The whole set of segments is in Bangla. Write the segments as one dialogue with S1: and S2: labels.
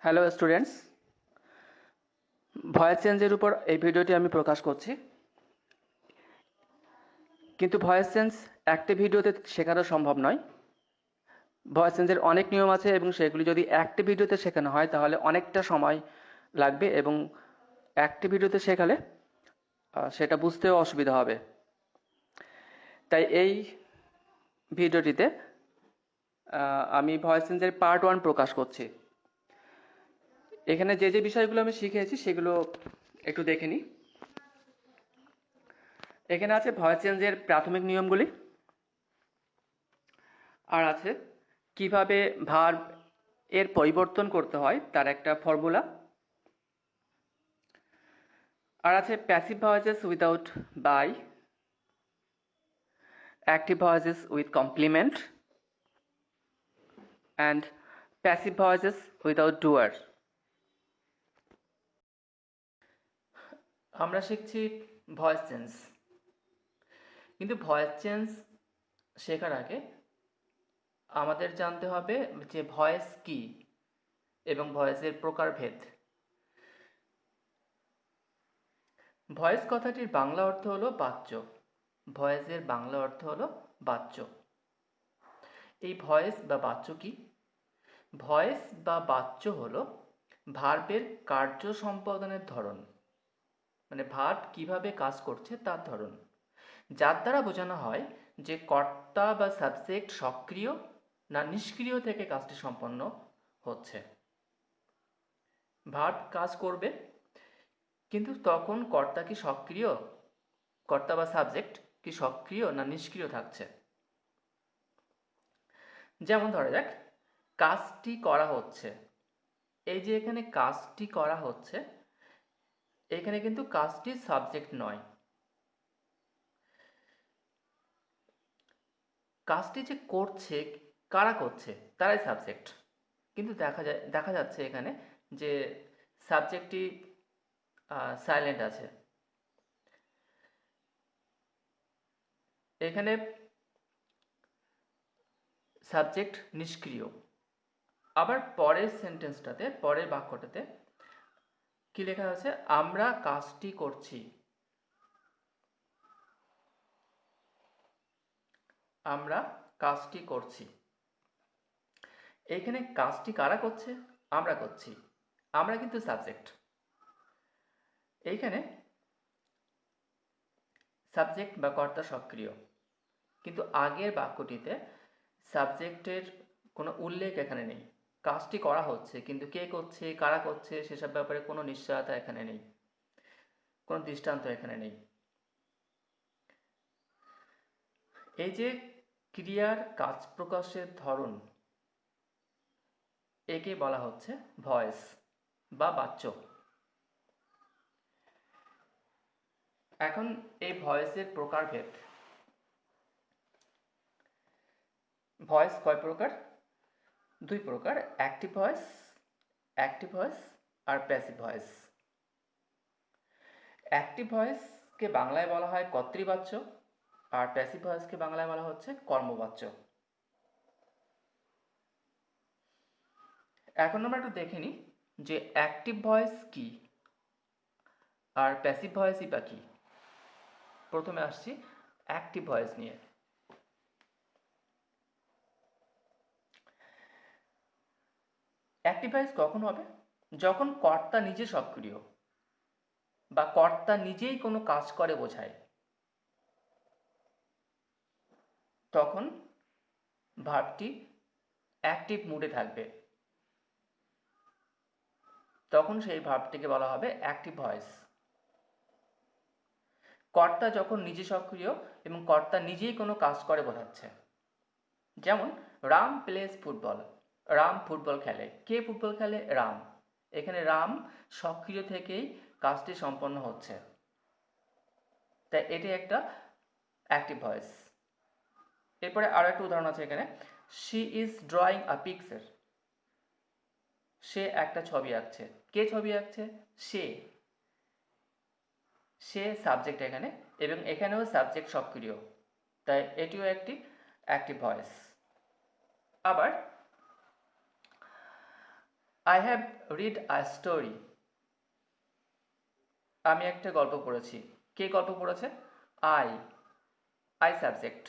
S1: হ্যালো স্টুডেন্টস, ভয়েস চেঞ্জের উপর এই ভিডিওটি আমি প্রকাশ করছি। কিন্তু ভয়েস চেঞ্জ একটি ভিডিওতে শেখানো সম্ভব নয়। ভয়েস চেঞ্জের অনেক নিয়ম আছে এবং সেগুলি যদি একটি ভিডিওতে শেখানো হয় তাহলে অনেকটা সময় লাগবে এবং একটি ভিডিওতে শেখালে সেটা বুঝতেও অসুবিধা হবে। তাই এই ভিডিওটিতে আমি ভয়েস চেঞ্জের পার্ট 1 প্রকাশ করছি। এখানে যে বিষয়গুলো আমি শিখেছি সেগুলো একটু দেখে নিই। এখানে আছে ভয়েস চেঞ্জের প্রাথমিক নিয়মগুলি, আর আছে কিভাবে ভার্ব এর পরিবর্তন করতে হয় তার একটা ফর্মুলা, আর আছে passive voices without by, active voices with complement and passive voices without doer. আমরা শিখছি ভয়েস চেঞ্জ, কিন্তু ভয়েস চেঞ্জ শেখার আগে আমাদের জানতে হবে যে ভয়েস কি এবং ভয়েসের প্রকারভেদ। ভয়েস কথাটির বাংলা অর্থ হলো বাচ্য। ভয়েসের বাংলা অর্থ হলো বাচ্য। এই ভয়েস বা বাচ্য কি? ভয়েস বা বাচ্য হলো ভার্বের কার্য সম্পাদনের ধরন, মানে ভার্ব কিভাবে কাজ করছে তার ধরন, যার দ্বারা বোঝানো হয় যে কর্তা বা সাবজেক্ট সক্রিয় না নিষ্ক্রিয় থেকে কাজটি সম্পন্ন হচ্ছে। ভার্ব কাজ করবে, কিন্তু তখন কর্তা কি সক্রিয়, কর্তা বা সাবজেক্ট কি সক্রিয় না নিষ্ক্রিয় থাকছে। যেমন ধরা যাক, কাজটি করা হচ্ছে। এই যে এখানে কাজটি করা হচ্ছে, এখানে কিন্তু কাজটি সাবজেক্ট নয়। কাজটি যে করছে, কারা করছে, তারাই সাবজেক্ট। কিন্তু দেখা যাচ্ছে এখানে যে সাবজেক্টটি সাইলেন্ট আছে। এখানে সাবজেক্ট নিষ্ক্রিয়। আবার পরের সেন্টেন্সটাতে, পরের বাক্যটাতে কি লেখা আছে? আমরা কাজটি করছি। আমরা কাজটি করছি। এইখানে কাজটি কারা করছে? আমরা করছি। আমরা কিন্তু সাবজেক্ট। এইখানে সাবজেক্ট বা কর্তা সক্রিয়, কিন্তু আগের বাক্যটিতে সাবজেক্টের কোনো উল্লেখ এখানে নেই। কাজটি করা হচ্ছে, কিন্তু কে করছে, কারা করছে সেসব ব্যাপারে কোনো নিশ্চয়তা এখানে নেই, কোনো দৃষ্টান্ত এখানে নেই। এই যে ক্রিয়ার কাজ প্রকাশের ধরন, একে বলা হচ্ছে ভয়েস বা বাচ্য। এখন এই ভয়েসের প্রকারভেদ। ভয়েস কয় প্রকার? দুই প্রকার, অ্যাক্টিভ ভয়েস আর প্যাসিভ ভয়েস। অ্যাক্টিভ ভয়েসকে বাংলায় বলা হয় কর্তৃবাচ্য, আর প্যাসিভ ভয়েসকে বাংলায় বলা হচ্ছে কর্মবাচ্য। এখন আমরা একটু দেখে নিই যে অ্যাক্টিভ ভয়েস কি আর প্যাসিভ ভয়েসই বা কি। প্রথমে আসছি অ্যাক্টিভ ভয়েস নিয়ে। অ্যাক্টিভ ভয়েস কখন হবে? যখন কর্তা নিজে সক্রিয় বা কর্তা নিজেই কোনো কাজ করে বোঝায়, তখন ভার্বটি অ্যাক্টিভ মুডে থাকবে, তখন সেই ভার্বটিকে বলা হবে অ্যাক্টিভ ভয়েস। কর্তা যখন নিজে সক্রিয় এবং কর্তা নিজেই কোনো কাজ করে বোঝাচ্ছে। যেমন Ram plays football. Ram football খেলে। কে ফুটবল খেলে? রাম। এখানে রাম সক্রিয় থেকেই কাজটি সম্পন্ন হচ্ছে, তাই এটি একটা অ্যাক্টিভ ভয়েস। এরপরে আরো একটা উদাহরণ আছে এখানে, she is drawing a picture. সে একটা ছবি আঁকছে। কে ছবি আঁকছে? সে। সে সাবজেক্ট এখানে, এবং এখানেও সাবজেক্ট সক্রিয়, তাই এটিও একটি অ্যাক্টিভ ভয়েস। আবার I have read a story. আমি একটা গল্প পড়েছি। কে গল্প পড়েছে? আই। আই সাবজেক্ট,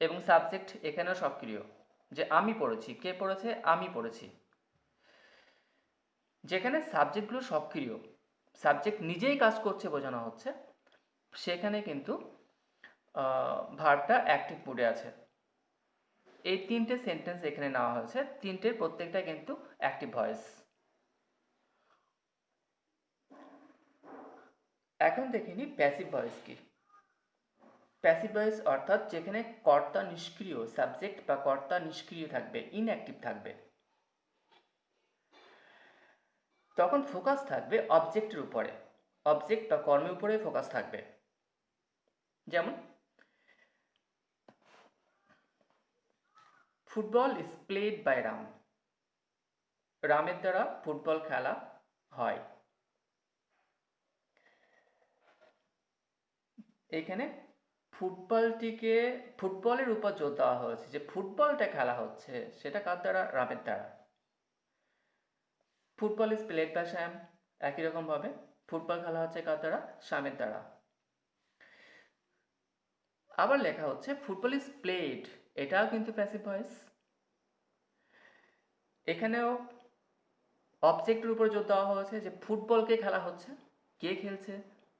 S1: এবং সাবজেক্ট এখানেও সক্রিয়, যে আমি পড়েছি। কে পড়েছে? আমি পড়েছি। যেখানে সাবজেক্টগুলো সক্রিয়, সাবজেক্ট নিজেই কাজ করছে বোঝানো হচ্ছে, সেখানে কিন্তু ভার্বটা অ্যাক্টিভ মুডে আছে। এই তিনটে সেন্টেন্স এখানে নেওয়া হয়েছে, তিনটের প্রত্যেকটা কিন্তু অ্যাক্টিভ ভয়েস। এখন দেখে নিই প্যাসিভ ভয়েস কি। প্যাসিভ ভয়েস অর্থাৎ যেখানে কর্তা নিষ্ক্রিয়, সাবজেক্ট বা কর্তা নিষ্ক্রিয় থাকবে, ইনঅ্যাক্টিভ থাকবে। তখন ফোকাস থাকবে অবজেক্টের উপরে, অবজেক্ট বা কর্মের উপরে ফোকাস থাকবে। যেমন football is played by Ram. রামের দ্বারা ফুটবল খেলা হয়। এখানে ফুটবলটিকে, ফুটবলের উপর জোর দেওয়া হয়েছে, যে ফুটবলটা খেলা হচ্ছে সেটা কার দ্বারা? রামের দ্বারা। ফুটবল ইজ প্লেড বাই শ্যাম, একই রকমভাবে ফুটবল খেলা হচ্ছে কার দ্বারা? শ্যামের দ্বারা। আবার লেখা হচ্ছে ফুটবল ইজ প্লেড, এটাও কিন্তু প্যাসিভ ভয়েস। এখানেও অবজেক্টের উপর জোর দেওয়া হয়েছে, যে ফুটবলকে খেলা হচ্ছে। কে খেলছে?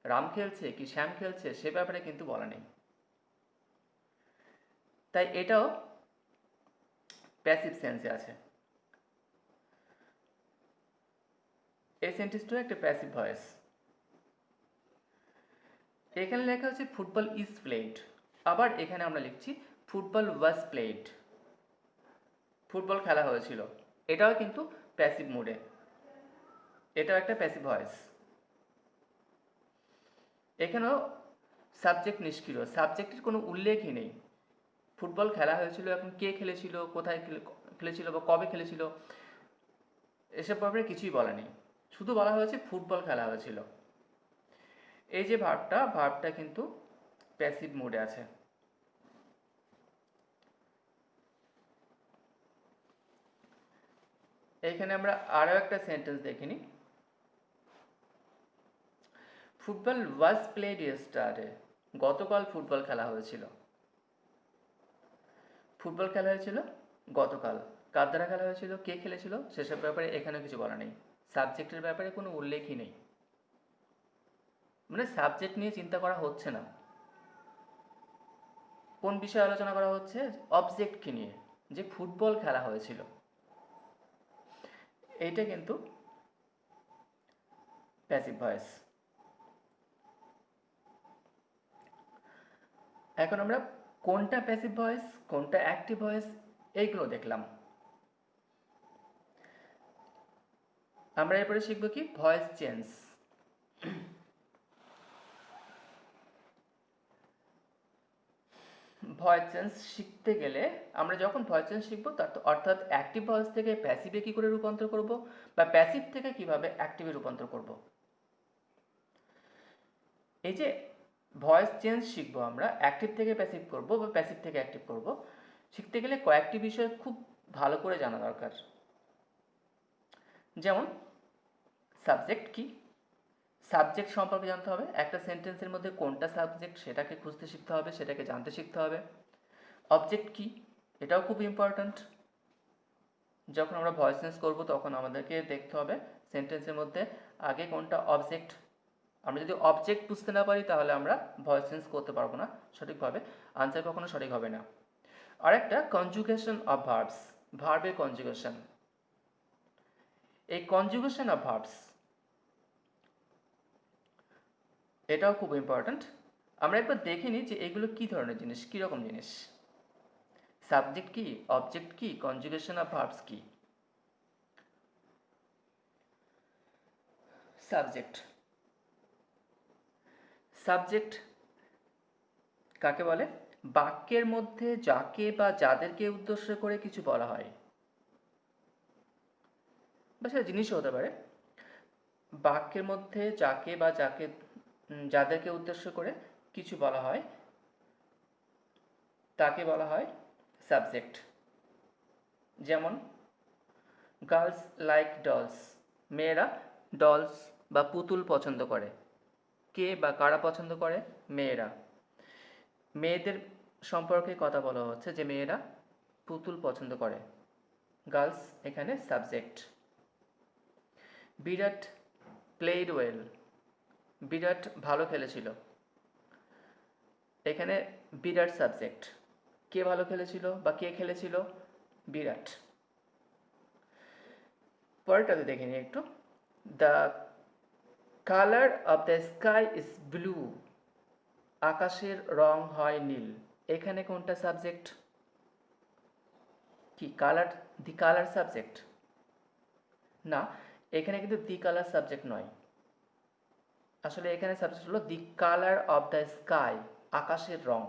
S1: রাম খেলছে কি শ্যাম খেলছে সে ব্যাপারে কিন্তু বলা নেই, তাই এটাও প্যাসিভ সেন্সে আছে। এই সেন্টেন্সটাও একটা প্যাসিভ ভয়েস। এখানে লেখা হচ্ছে ফুটবল ইজ প্লেড, আবার এখানে আমরা লিখছি ফুটবল ওয়াজ প্লেড, ফুটবল খেলা হয়েছিল। এটাও কিন্তু প্যাসিভ মুডে, এটাও একটা প্যাসিভ ভয়েস। এখানেও সাবজেক্ট নিষ্ক্রিয়, সাবজেক্টের কোনো উল্লেখই নেই। ফুটবল খেলা হয়েছিল, এখন কে খেলেছিল, কোথায় খেলেছিল বা কবে খেলেছিল, এসব ব্যাপারে কিছুই বলা নেই, শুধু বলা হয়েছে ফুটবল খেলা হয়েছিল। এই যে ভার্বটা কিন্তু প্যাসিভ মুডে আছে। এইখানে আমরা আরও একটা সেন্টেন্স দেখে নিই। ফুটবল ওয়াজ প্লেড ইয়েস্টারডে, গতকাল ফুটবল খেলা হয়েছিল। ফুটবল খেলা হয়েছিল গতকাল, কার দ্বারা খেলা হয়েছিল, কে খেলেছিল সেসব ব্যাপারে এখানে কিছু বলা নেই, সাবজেক্টের ব্যাপারে কোনো উল্লেখই নেই, মানে সাবজেক্ট নিয়ে চিন্তা করা হচ্ছে না। কোন বিষয়ে আলোচনা করা হচ্ছে? অবজেক্টকে নিয়ে, যে ফুটবল খেলা হয়েছিল। এইটা কিন্তু প্যাসিভ ভয়েস। এখন আমরা কোনটা প্যাসিভ ভয়েস, কোনটা অ্যাক্টিভ ভয়েস, এইগুলো দেখলাম। আমরা এরপরে শিখব কি? Voice change. ভয়েস চেঞ্জ শিখতে গেলে আমরা যখন ভয়েস চেঞ্জ শিখবো, অর্থাৎ অ্যাক্টিভ ভয়েস থেকে প্যাসিভে কী করে রূপান্তর করব, বা প্যাসিভ থেকে কিভাবে অ্যাক্টিভে রূপান্তর করব। এই যে ভয়েস চেঞ্জ শিখবো আমরা, অ্যাক্টিভ থেকে প্যাসিভ করব বা প্যাসিভ থেকে অ্যাক্টিভ করব, শিখতে গেলে কয়েকটি বিষয় খুব ভালো করে জানা দরকার। যেমন সাবজেক্ট কি, সাবজেক্ট সম্পর্কে জানতে হবে। একটা সেন্টেন্সের মধ্যে কোনটা সাবজেক্ট সেটাকে খুঁজতে শিখতে হবে, সেটাকে জানতে শিখতে হবে। অবজেক্ট কি, এটাও খুব ইম্পর্ট্যান্ট। যখন আমরা ভয়েস চেঞ্জ করবো তখন আমাদেরকে দেখতে হবে সেন্টেন্সের মধ্যে আগে কোনটা অবজেক্ট। আমরা যদি অবজেক্ট বুঝতে না পারি তাহলে আমরা ভয়েস চেঞ্জ করতে পারবো না সঠিকভাবে, আনসার কখনো সঠিক হবে না। আরেকটা কনজুগেশন অফ ভার্বস, ভার্বের কনজুগেশন। এই কনজুগেশন অফ ভার্বস এটাও খুব ইম্পর্ট্যান্ট। আমরা একবার দেখে নিই যে এগুলো কী ধরনের জিনিস, কীরকম জিনিস। সাবজেক্ট কি, অবজেক্ট কি, কনজুগেশন অফ ভার্বস কি। সাবজেক্ট, সাবজেক্ট কাকে বলে? বাক্যের মধ্যে যাকে বা যাদেরকে উদ্দেশ্য করে কিছু বলা হয়, বা সেটা জিনিসও হতে পারে। বাক্যের মধ্যে যাকে বা যাদেরকে উদ্দেশ্য করে কিছু বলা হয় তাকে বলা হয় সাবজেক্ট। যেমন গার্লস লাইক ডলস, মেয়েরা ডলস বা পুতুল পছন্দ করে। কে বা কারা পছন্দ করে? মেয়েরা। মেয়েদের সম্পর্কে কথা বলা হচ্ছে যে মেয়েরা পুতুল পছন্দ করে। গার্লস এখানে সাবজেক্ট। বিরাট প্লেড ওয়েল, বিরাট ভালো খেলেছিল। এখানে বিরাট সাবজেক্ট। কে ভালো খেলেছিল বা কে খেলেছিল? বিরাট। পরেরটাতে দেখে নিই একটু। The colour of the sky is blue, আকাশের রং হয় নীল। এখানে কোনটা সাবজেক্ট? কি কালার? দি কালার সাবজেক্ট না, এখানে কিন্তু দি কালার সাবজেক্ট নয়। আসলে এখানে সাবজেক্ট হলো the colour of the sky, আকাশের রং।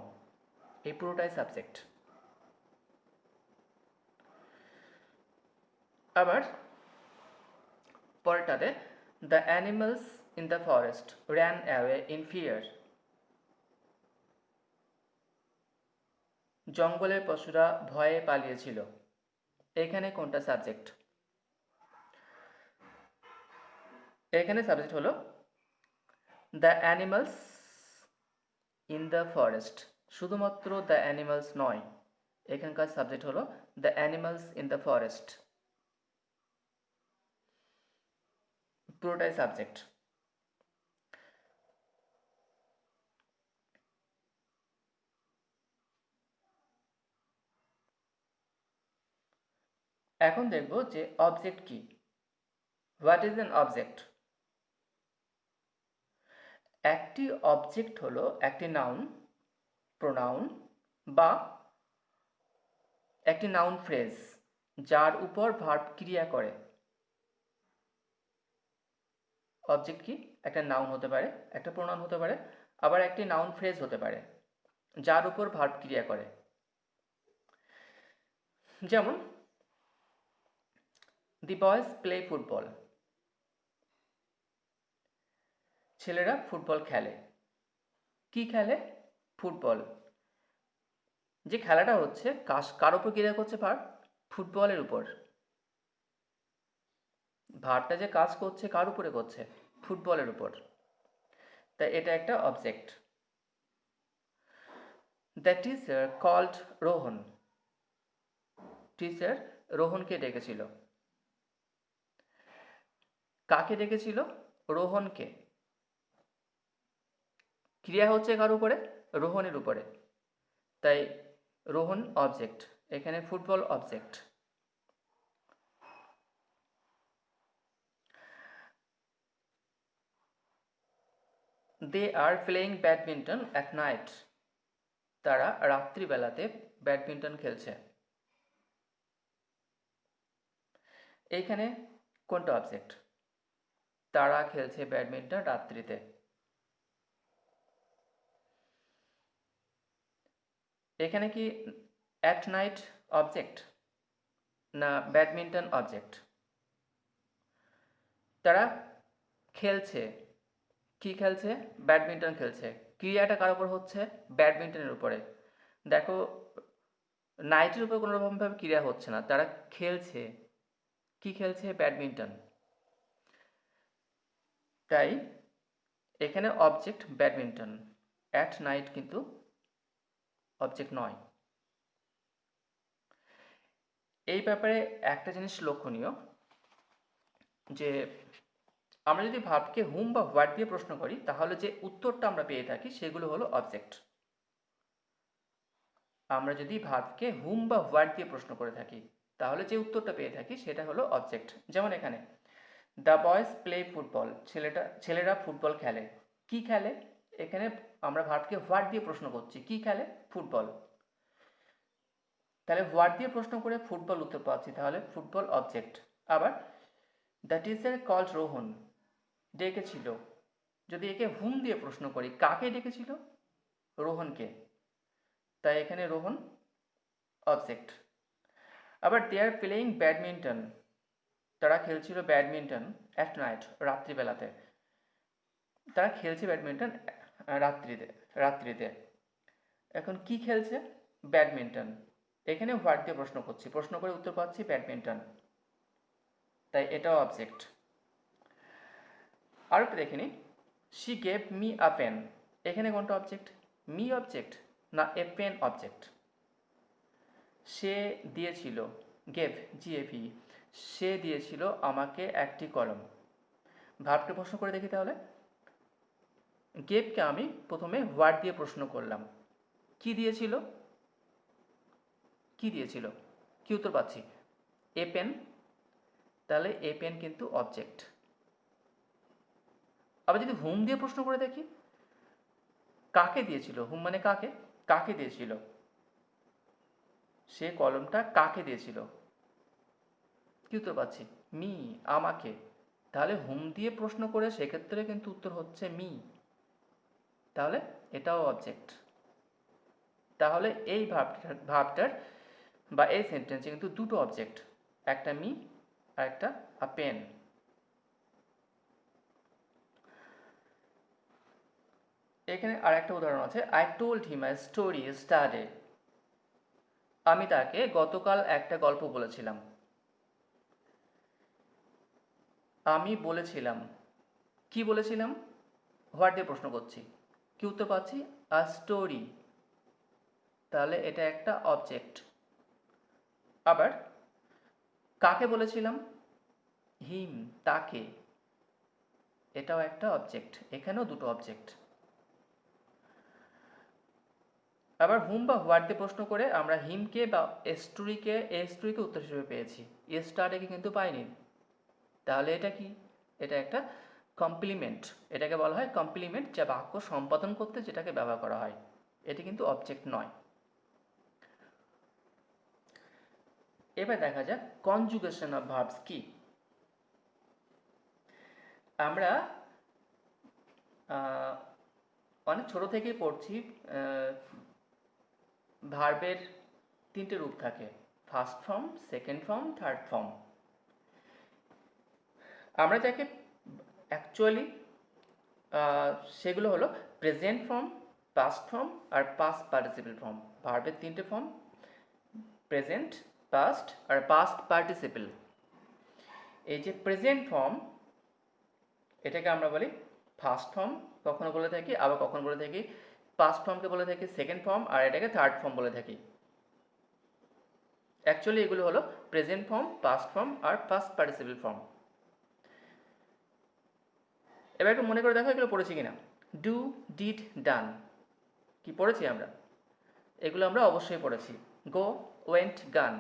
S1: এই পুরোটাই সাবজেক্ট। আবার পরেরটাতে the animals in the forest ran away in fear, জঙ্গলের পশুরা ভয়ে পালিয়েছিল। এখানে কোনটা সাবজেক্ট? এখানে সাবজেক্ট হলো the animals in the forest. শুধুমাত্র দ্য অ্যানিমালস নয়, এখানকার সাবজেক্ট হলো the animals in the forest, পুরোটাই সাবজেক্ট। এখন দেখব যে অবজেক্ট কি। What is an object? একটি অবজেক্ট হলো একটি নাউন, প্রোনাউন বা একটি নাউন ফ্রেজ যার উপর ভার্ব ক্রিয়া করে। অবজেক্ট কি? একটা নাউন হতে পারে, একটা প্রোনাউন হতে পারে, আবার একটি নাউন ফ্রেজ হতে পারে যার উপর ভার্ব ক্রিয়া করে। যেমন দি বয়েজ প্লে ফুটবল, ছেলেরা ফুটবল খেলে। কি খেলে? ফুটবল। যে খেলাটা হচ্ছে কার উপর ক্রিয়া করছে ভার্ব? ফুটবলের উপর। ভার্বটা যে কাজ করছে কার উপরে করছে? ফুটবলের উপর। তাই এটা একটা object. The teacher called Rohan, teacher রোহনকে ডেকেছিল। কাকে ডেকেছিল? রোহনকে। ক্রিয়া হচ্ছে কার উপরে? রোহনের উপরে। তাই রোহন অবজেক্ট, এখানে football object. They are playing badminton at night, তারা রাত্রিবেলাতে ব্যাডমিন্টন খেলছে। এইখানে কোনটা অবজেক্ট? তারা খেলছে ব্যাডমিন্টন রাত্রিতে। এখানে কি অ্যাট নাইট অবজেক্ট না ব্যাডমিন্টন অবজেক্ট? তারা খেলছে। কি খেলছে? ব্যাডমিন্টন খেলছে। ক্রিয়াটা কার উপর হচ্ছে? ব্যাডমিন্টনের উপরে। দেখো নাইটের উপর কোনো রকমভাবে ক্রিয়া হচ্ছে না, তারা খেলছে। কি খেলছে? ব্যাডমিন্টন। তাই এখানে অবজেক্ট ব্যাডমিন্টন, অ্যাট নাইট কিন্তু অবজেক্ট নয়। এই ব্যাপারে একটা জিনিস লক্ষণীয় যে আমরা যদি ভার্বকে হুম বা হোয়াট দিয়ে প্রশ্ন করি তাহলে যে উত্তরটা আমরা পেয়ে থাকি সেগুলো হলো অবজেক্ট। আমরা যদি ভার্বকে হুম বা হোয়াট দিয়ে প্রশ্ন করে থাকি তাহলে যে উত্তরটা পেয়ে থাকি সেটা হলো অবজেক্ট। যেমন এখানে দ্য বয়েজ প্লে ফুটবল, ছেলেরা ফুটবল খেলে। কি খেলে? এখানে আমরা ভার্বকে হোয়াট দিয়ে প্রশ্ন করছি। কি খেলে? ফুটবল। তাহলে হোয়াট দিয়ে প্রশ্ন করে ফুটবল উত্তর পাচ্ছি, তাহলে ফুটবল অবজেক্ট। আবার দ্য টিচার কল্ড রোহন, ডেকেছিল। যদি একে হুম দিয়ে প্রশ্ন করি কাকে ডেকেছিল? রোহনকে। তাই এখানে রোহন অবজেক্ট। আবার দে আর প্লেয়িং ব্যাডমিন্টন, তারা খেলছিল ব্যাডমিন্টন অ্যাট নাইট, রাত্রিবেলাতে। তারা খেলছে ব্যাডমিন্টন রাত্রিতে রাত্রিতে। এখন কি খেলছে? ব্যাডমিন্টন। এখানে হোয়াট দিয়ে প্রশ্ন করছি, প্রশ্ন করে উত্তর পাচ্ছি ব্যাডমিন্টন। তাই এটাও অবজেক্ট। আর একটু দেখে নিই, she gave me a pen, এখানে কোনটা অবজেক্ট? মি অবজেক্ট না এ পেন অবজেক্ট? সে দিয়েছিল, গেভ জিএভি, সে দিয়েছিল আমাকে একটি কলম। ভার্বকে প্রশ্ন করে দেখি তাহলে। গেভকে আমি প্রথমে হোয়াট দিয়ে প্রশ্ন করলাম, কি দিয়েছিল, কি দিয়েছিল, কি উত্তর পাচ্ছি? এ পেন, তাহলে এ পেন কিন্তু অবজেক্ট। আবার যদি হুম দিয়ে প্রশ্ন করে দেখি, কাকে দিয়েছিল, হুম মানে কাকে, কাকে দিয়েছিল, সে কলমটা কাকে দিয়েছিল, কি উত্তর পাচ্ছি? মি, আমাকে। তাহলে হুম দিয়ে প্রশ্ন করে সেক্ষেত্রে কিন্তু উত্তর হচ্ছে মি, তাহলে এটাও অবজেক্ট। তাহলে এই ভাবটার বা এই সেন্টেন্সে কিন্তু দুটো অবজেক্ট, একটা মি আর একটা আ পেন। এখানে আর একটা উদাহরণ আছে, I told him a story স্টারডে, আমি তাকে গতকাল একটা গল্প বলেছিলাম। আমি বলেছিলাম, কি বলেছিলাম, হোয়াট দিয়ে প্রশ্ন করছি, কি উত্তর পাচ্ছি? আ স্টোরি, তাহলে এটা একটা অবজেক্ট। আবার কাকে বলেছিলাম, হিম, তাকে, এটাও একটা অবজেক্ট, এখানেও দুটো অবজেক্ট। আবার হুম বা হোয়াট দিয়ে প্রশ্ন করে আমরা হিমকে বা স্টোরিকে উত্তর হিসেবে পেয়েছি, স্টারটাকে কিন্তু পাইনি। তাহলে এটা কি? এটা একটা কমপ্লিমেন্ট, এটাকে বলা হয় কমপ্লিমেন্ট, যা বাক্য সম্পাদন করতে যেটাকে ব্যবহার করা হয়, এটি কিন্তু অবজেক্ট নয়। এবার দেখা যাক কনজুগেশন অফ ভার্বস কি। আমরা অনেক ছোট থেকেই পড়ছি, ভার্বের তিনটে রূপ থাকে, first form, second form, third form. আমরা যাকে অ্যাকচুয়ালি সেগুলো হলো প্রেজেন্ট ফর্ম, পাস্ট ফর্ম আর পাস্ট পার্টিসিপল ফর্ম। ভার্বের তিনটে ফর্ম, প্রেজেন্ট, পাস্ট আর পাস্ট পার্টিসিপল। এই যে প্রেজেন্ট ফর্ম, এটাকে আমরা বলি ফার্স্ট ফর্ম, কখনো বলে থাকি, আবার কখনো বলে থাকি পাস্ট ফর্মকে বলে থাকি সেকেন্ড ফর্ম, আর এটাকে থার্ড ফর্ম বলে থাকি। অ্যাকচুয়ালি এগুলো হলো প্রেজেন্ট ফর্ম, পাস্ট ফর্ম আর পাস্ট পার্টিসিপল ফর্ম। এবার একটু মনে করে দেখো এগুলো পড়েছি কিনা। ডু, ডিড, ডান, কি পড়েছি আমরা? এগুলো আমরা অবশ্যই পড়েছি। গো, ওয়েন্ট, গান।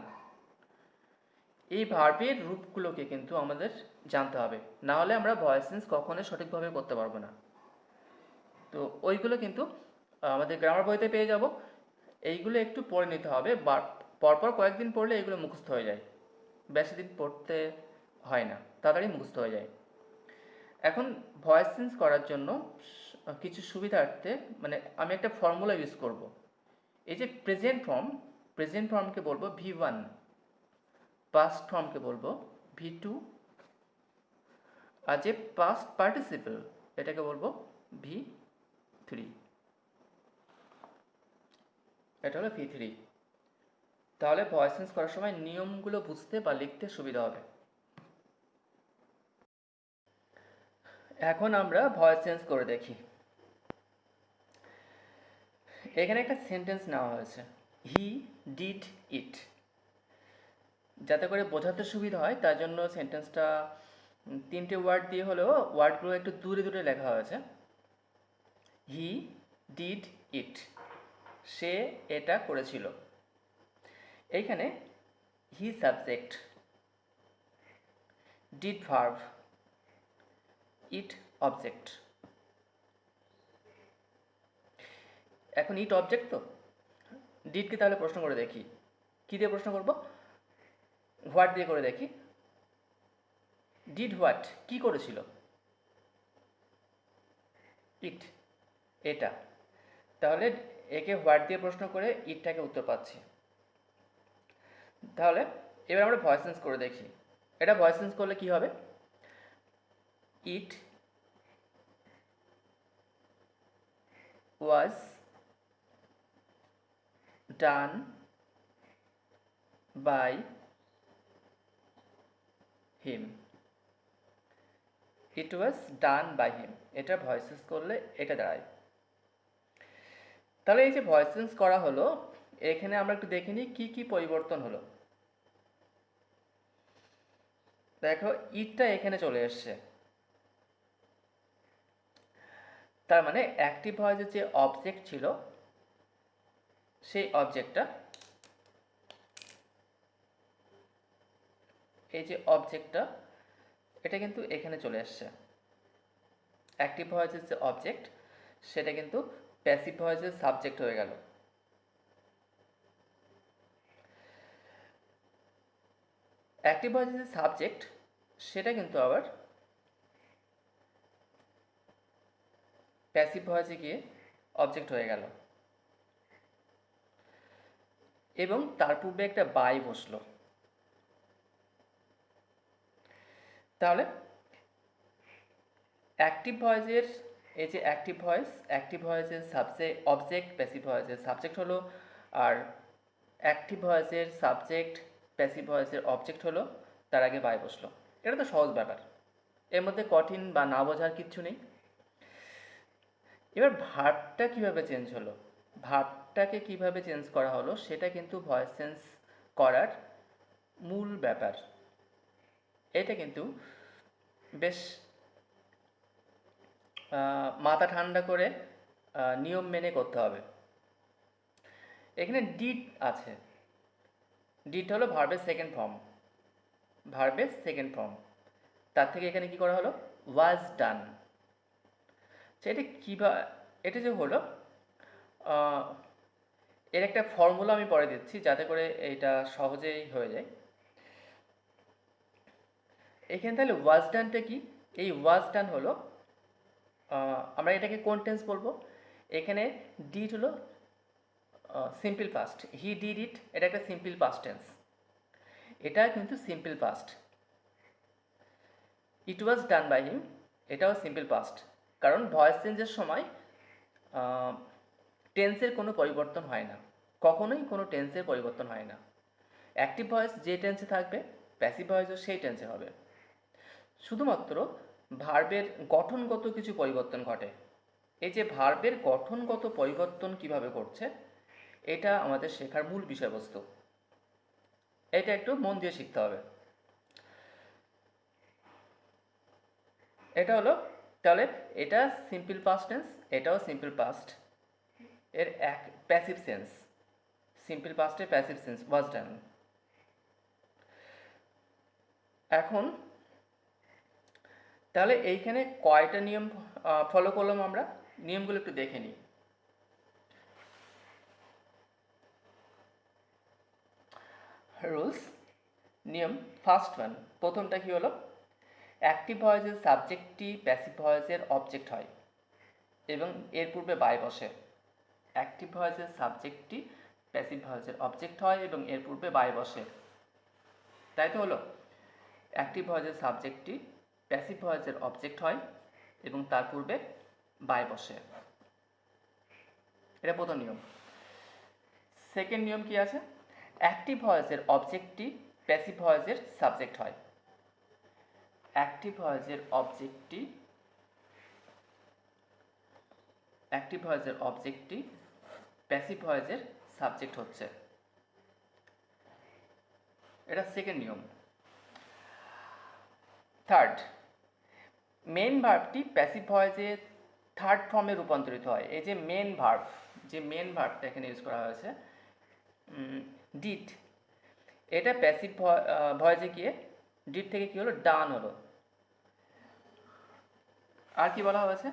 S1: এই ভার্বের রূপগুলোকে কিন্তু আমাদের জানতে হবে, না হলে আমরা ভয়েস চেঞ্জ কখনোই সঠিকভাবে করতে পারবো না। তো ওইগুলো কিন্তু আমাদের গ্রামার বইতে পেয়ে যাব। এইগুলো একটু পড়ে নিতে হবে, পরপর কয়েকদিন পড়লে এগুলো মুখস্থ হয়ে যায়, বেশি দিন পড়তে হয় না, তাড়াতাড়ি মুখস্থ হয়ে যায়। এখন ভয়েস চেঞ্জ করার জন্য কিছু সুবিধার্থে মানে আমি একটা ফর্মুলা ইউজ করব। এই যে প্রেজেন্ট ফর্মকে বলবো V1, পাস্ট ফর্মকে বলবো V2, আর যে পাস্ট পার্টিসিপল এটাকে বলবো V3, এটা হলো V3। তাহলে ভয়েস চেঞ্জ করার সময় নিয়মগুলো বুঝতে বা লিখতে সুবিধা হবে। এখন আমরা ভয়েস চেঞ্জ করে দেখি। এখানে একটা সেন্টেন্স নেওয়া হয়েছে, হি ডিড ইট। যাতে করে বোঝাতে সুবিধা হয় তার জন্য সেন্টেন্সটা তিনটে ওয়ার্ড দিয়ে হলেও ওয়ার্ডগুলো একটু দূরে দূরে লেখা হয়েছে। হি ডিড ইট, সে এটা করেছিল। এইখানে he subject, did verb, it object. এখন ইট অবজেক্ট তো, ডিডকে তাহলে প্রশ্ন করে দেখি, কী দিয়ে প্রশ্ন করব? হোয়াট দিয়ে করে দেখি। ডিড হোয়াট, কী করেছিল? ইট, এটা। তাহলে একে হোয়াট দিয়ে প্রশ্ন করে ইটটাকে উত্তর পাচ্ছি। তাহলে এবার আমরা ভয়েস চেঞ্জ করে দেখি। এটা ভয়েস চেঞ্জ করলে কি হবে? ইট was done by him. It was done by হিম, এটা ভয়েস চেঞ্জ করলে এটা দাঁড়ায়। তাহলে এই যে ভয়েস চেঞ্জ করা হলো, এখানে আমরা একটু দেখে নিই কী কী পরিবর্তন হলো। দেখো ইটটা এখানে চলে এসছে, তার মানে অ্যাক্টিভ ভয়েসের যে অবজেক্ট ছিল সেই অবজেক্টটা, এই যে অবজেক্টটা এটা কিন্তু এখানে চলে আসছে। অ্যাক্টিভ ভয়েসের যে অবজেক্ট সেটা কিন্তু প্যাসিভ ভয়েসের সাবজেক্ট হয়ে গেল। অ্যাক্টিভ ভয়েসের যে সাবজেক্ট সেটা কিন্তু আবার প্যাসিভ ভয়েসে গিয়ে অবজেক্ট হয়ে গেল, এবং তার পূর্বে একটা বাই বসলো। তাহলে অ্যাক্টিভ ভয়েসের এই যে অ্যাক্টিভ ভয়েসের অবজেক্ট প্যাসিভ ভয়েসের সাবজেক্ট হলো, আর অ্যাক্টিভ ভয়েসের সাবজেক্ট প্যাসিভ ভয়েসের অবজেক্ট হলো, তার আগে বাই বসলো। এটা তো সহজ ব্যাপার, এর মধ্যে কঠিন বা না বোঝার কিচ্ছু নেই। এবার ভার্বটা কিভাবে চেঞ্জ হলো, ভার্বটাকে কিভাবে চেঞ্জ করা হলো সেটা কিন্তু ভয়েস চেঞ্জ করার মূল ব্যাপার। এটা কিন্তু বেশ মাথা ঠান্ডা করে নিয়ম মেনে করতে হবে। এখানে ডিড আছে, ডিড হলো ভার্বের সেকেন্ড ফর্ম, তার থেকে এখানে কি করা হলো, ওয়াজ ডান। এটা কীভাবে, এটা যে হলো এর একটা ফর্মুলা আমি পরে দিচ্ছি যাতে করে এটা সহজেই হয়ে যায়। এখানে তাহলে ওয়াজ ডানটা কি, এই ওয়াজ ডান হলো আমরা এটাকে কোন টেন্স বলবো, এখানে ডিড হলো simple past, he did it, এটা একটা সিম্পল পাস্ট টেন্স, এটা কিন্তু simple past. It was done by him, এটাও সিম্পল পাস্ট, কারণ ভয়েস চেঞ্জের সময় টেন্সের কোনো পরিবর্তন হয় না, কখনোই কোনো টেন্সের পরিবর্তন হয় না। অ্যাক্টিভ ভয়েস যে টেন্সে থাকবে প্যাসিভ ভয়েসও সেই টেন্সে হবে, শুধুমাত্র ভার্বের গঠনগত কিছু পরিবর্তন ঘটে। এই যে ভার্বের গঠনগত পরিবর্তন কিভাবে ঘটছে এটা আমাদের শেখার মূল বিষয়বস্তু, এটা একটু মন দিয়ে শিখতে হবে। এটা হলো, তাহলে এটা সিম্পল পাস্ট টেন্স, এটাও সিম্পল পাস্ট, এর এক প্যাসিভ সেন্স, সিম্পল পাস্টের প্যাসিভ সেন্স ওয়াজ ডান। এখন তাহলে এইখানে কয়টা নিয়ম ফলো করলাম আমরা, নিয়মগুলো একটু দেখে নিই। রুলস, নিয়ম, ফার্স্ট ওয়ান, প্রথমটা কি হলো, অ্যাক্টিভ ভয়েসের সাবজেক্টটি প্যাসিভ ভয়েসের অবজেক্ট হয় এবং এর পূর্বে বাই বসে। অ্যাক্টিভ ভয়েসের সাবজেক্টটি প্যাসিভ ভয়েসের অবজেক্ট হয় এবং এর পূর্বে বাই বসে, তাই তো হলো। অ্যাক্টিভ ভয়েসের সাবজেক্টটি প্যাসিভ ভয়েসের অবজেক্ট হয় এবং তার পূর্বে বাই বসে, এটা প্রথম নিয়ম। সেকেন্ড নিয়ম কি আছে, অ্যাক্টিভ ভয়েসের অবজেক্টটি প্যাসিভ ভয়েসের সাবজেক্ট হয়। অ্যাক্টিভ ভয়েসের অবজেক্টটি প্যাসিভ ভয়েসের সাবজেক্ট হচ্ছে, এটা সেকেন্ড নিয়ম। থার্ড, মেন ভার্বটি প্যাসিভ ভয়েসে থার্ড ফর্মে রূপান্তরিত হয়। এই যে মেন ভার্বটা এখানে ইউজ করা হয়েছে ডিড, এটা প্যাসিভ ভয়েসে গিয়ে ডিড থেকে কি হলো, ডান হলো। আর কি বলা হয়েছে,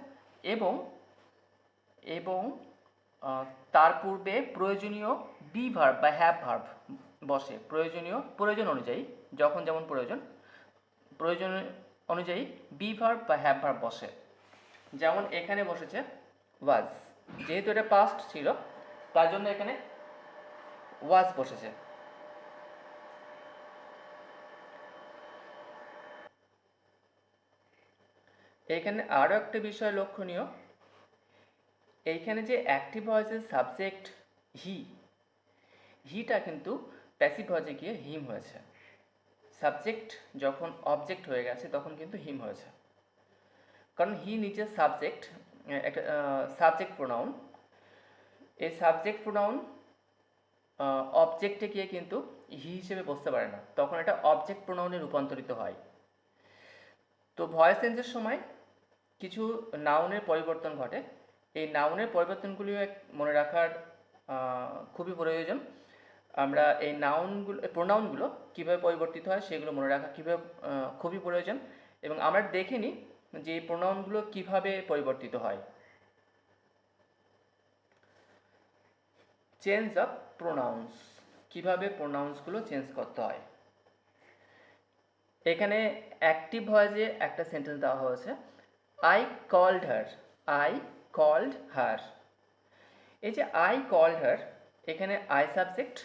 S1: এবং তার পূর্বে প্রয়োজনীয় বি ভার্ব বা হ্যাভ ভার্ব বসে, প্রয়োজন অনুযায়ী, যখন যেমন প্রয়োজন অনুযায়ী বি ভার্ব বা হ্যাভ ভার্ব বসে। যেমন এখানে বসেছে ওয়াজ, যেহেতু এটা পাস্ট ছিল তার জন্য এখানে ওয়াজ বসেছে। এখানে আরও একটা বিষয় লক্ষণীয়, এইখানে যে অ্যাক্টিভ ভয়েসের সাবজেক্ট হিটা কিন্তু প্যাসিভ ভয়েসে গিয়ে হিম হয়েছে, সাবজেক্ট যখন অবজেক্ট হয়ে গেছে তখন কিন্তু হিম হয়েছে। কারণ হি নিচে সাবজেক্ট, একটা সাবজেক্ট প্রোনাউন। এই সাবজেক্ট প্রোনাউন অবজেক্টে গিয়ে কিন্তু হি হিসেবে বসতে পারে না, তখন এটা অবজেক্ট প্রোনাউনে রূপান্তরিত হয়। তো ভয়েস চেঞ্জের সময় কিছু নাউনের পরিবর্তন ঘটে। এই নাউনের পরিবর্তনগুলিও মনে রাখার খুবই প্রয়োজন। আমরা এই নাউনগুলো, প্রোনাউনগুলো কীভাবে পরিবর্তিত হয় সেগুলো মনে রাখা কীভাবে খুবই প্রয়োজন, এবং আমরা দেখে নিই যে এই প্রোনাউনগুলো কীভাবে পরিবর্তিত হয়। চেঞ্জ অফ প্রোনাউন্স, কীভাবে প্রোনাউন্সগুলো চেঞ্জ করতে হয়। এখানে অ্যাক্টিভ ভয়েসে একটা সেন্টেন্স দেওয়া হয়েছে, I called her, I called her. এই যে আই কল্ড হার, এখানে আই সাবজেক্ট,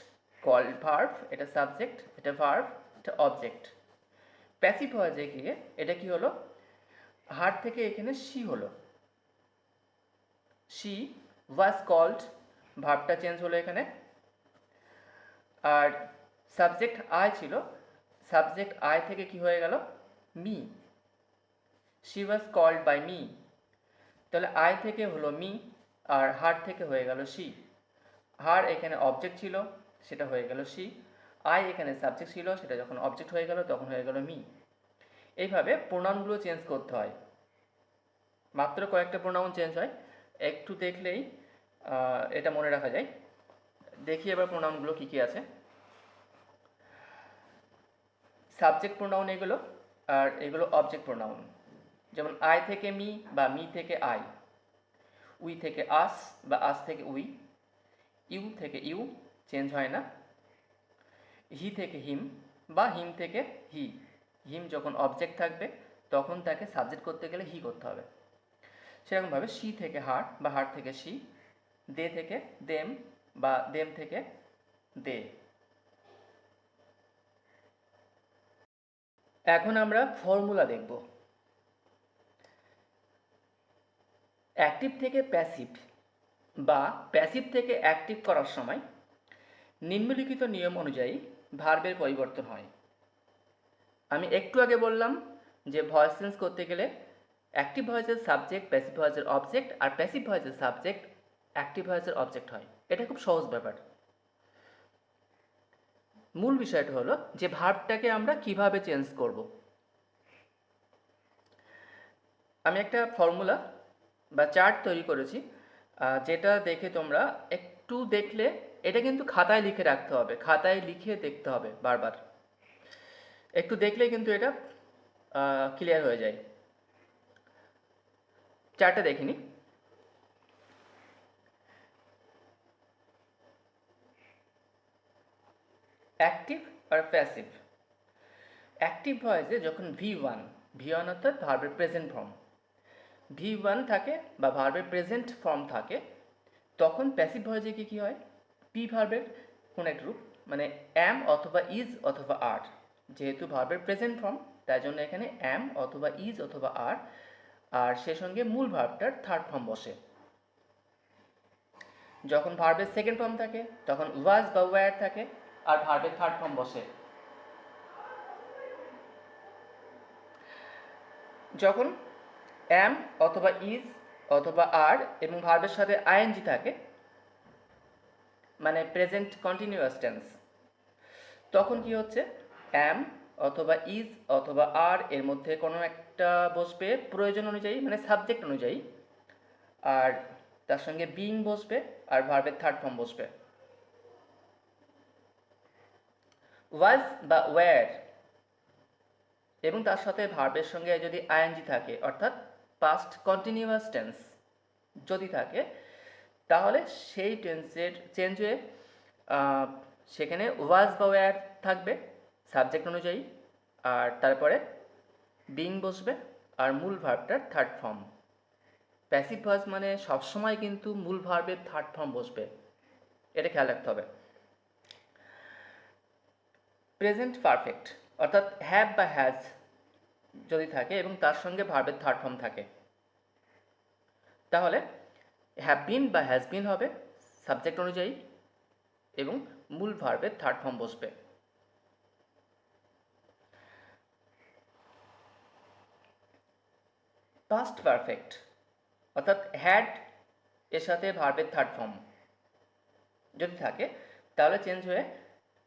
S1: কল্ড ভার্ব, এটা সাবজেক্ট, এটা ভার্ব, এটা অবজেক্ট। প্যাসিভ ভয়েসে গিয়ে এটা কি হলো, হার থেকে এখানে শি হলো, শি ওয়াজ কল্ড, ভার্বটা চেঞ্জ হলো এখানে। আর সাবজেক্ট আই ছিল, সাবজেক্ট আই থেকে কি হয়ে গেল, me, she was called by me. তাহলে আই থেকে হলো মি, আর হার থেকে হয়ে গেল শি। হার এখানে অবজেক্ট ছিল, সেটা হয়ে গেল শি। আই এখানে সাবজেক্ট ছিল, সেটা যখন অবজেক্ট হয়ে গেল তখন হয়ে গেল মি। এইভাবে প্রোনাউনগুলো চেঞ্জ করতে হয়। মাত্র কয়েকটা প্রোনাউন চেঞ্জ হয়, একটু দেখলেই এটা মনে রাখা যায়। দেখি এবার প্রোনাউনগুলো কী কী আছে। সাবজেক্ট প্রোনাউন এগুলো, আর এগুলো অবজেক্ট প্রোনাউন। যেমন আই থেকে মি বা মি থেকে আই, উই থেকে আস বা আস থেকে উই, ইউ থেকে ইউ, চেঞ্জ হয় না। হি থেকে হিম বা হিম থেকে হি, হিম যখন অবজেক্ট থাকবে তখন তাকে সাবজেক্ট করতে গেলে হি করতে হবে। সেরকমভাবে শি থেকে হার বা হার থেকে শি, দে থেকে দেম বা দেম থেকে দে। এখন আমরা ফর্মুলা দেখব। অ্যাক্টিভ থেকে প্যাসিভ বা প্যাসিভ থেকে অ্যাক্টিভ করার সময় নিম্নলিখিত নিয়ম অনুযায়ী ভার্বের পরিবর্তন হয়। আমি একটু আগে বললাম যে ভয়েস চেঞ্জ করতে গেলে অ্যাক্টিভ ভয়েসের সাবজেক্ট প্যাসিভ ভয়েসের অবজেক্ট, আর প্যাসিভ ভয়েসের সাবজেক্ট অ্যাক্টিভ ভয়েসের অবজেক্ট হয়। এটা খুব সহজ ব্যাপার। মূল বিষয়টা হলো যে ভার্বটাকে আমরা কিভাবে চেঞ্জ করব। আমি একটা ফর্মুলা বা চার্ট তৈরি করেছি, যেটা দেখে তোমরা একটু দেখলে, এটা কিন্তু খাতায় লিখে রাখতে হবে, খাতায় লিখে দেখতে হবে বারবার। একটু দেখলে কিন্তু এটা ক্লিয়ার হয়ে যায়। চার্টটা দেখে নিই। অ্যাক্টিভ আর প্যাসিভ। অ্যাক্টিভ ভয়েসে যখন ভি ওয়ান অর্থাৎ ভার্বের প্রেজেন্ট ফর্ম, ভি ওয়ান থাকে বা ভার্বের প্রেজেন্ট ফর্ম থাকে, তখন প্যাসিভ ভয়েসে কি হয়, পি ভার্বের কোন এক রূপ, মানে অ্যাম অথবা ইজ অথবা আর, যেহেতু ভার্বের প্রেজেন্ট ফর্ম তাই জন্য এখানে অ্যাম অথবা ইজ অথবা আর, আর সে সঙ্গে মূল ভার্বটার থার্ড ফর্ম বসে। যখন ভার্বের সেকেন্ড ফর্ম থাকে তখন ওয়াজ বা ওয়্যার থাকে, আর ভার্বের থার্ড ফর্ম বসে। যখন অ্যাম অথবা ইজ অথবা আর এবং ভার্বের সাথে আইএনজি থাকে, মানে প্রেজেন্ট কন্টিনিউয়াস টেন্স, তখন কি হচ্ছে, অ্যাম অথবা ইজ অথবা আর এর মধ্যে কোনো একটা বসবে প্রয়োজন অনুযায়ী, মানে সাবজেক্ট অনুযায়ী, আর তার সঙ্গে বিং বসবে, আর ভার্বের থার্ড ফর্ম বসবে। ওয়াজ বা ওয়্যার এবং তার সাথে ভার্বের সঙ্গে যদি আইএনজি থাকে, অর্থাৎ পাস্ট কন্টিনিউয়াস টেন্স যদি থাকে, তাহলে সেই টেন্সের চেঞ্জ হয়ে সেখানে ওয়াজ বা ওয়্যার থাকবে সাবজেক্ট অনুযায়ী, আর তারপরে বিং বসবে, আর মূল ভার্বটার থার্ড ফর্ম। প্যাসিভ ভয়েস মানে সবসময় কিন্তু মূল ভার্বের থার্ড ফর্ম বসবে, এটা খেয়াল রাখতে হবে। প্রেজেন্ট পারফেক্ট অর্থাৎ হ্যাভ বা হ্যাজ যদি থাকে এবং তার সঙ্গে ভার্বের থার্ড ফর্ম থাকে, তাহলে হ্যাভ বিন বা হ্যাজ বিন হবে সাবজেক্ট অনুযায়ী এবং মূল ভার্বের থার্ড ফর্ম বসবে। পাস্ট পারফেক্ট অর্থাৎ হ্যাড এর সাথে ভার্বের থার্ড ফর্ম যদি থাকে তাহলে চেঞ্জ হয়ে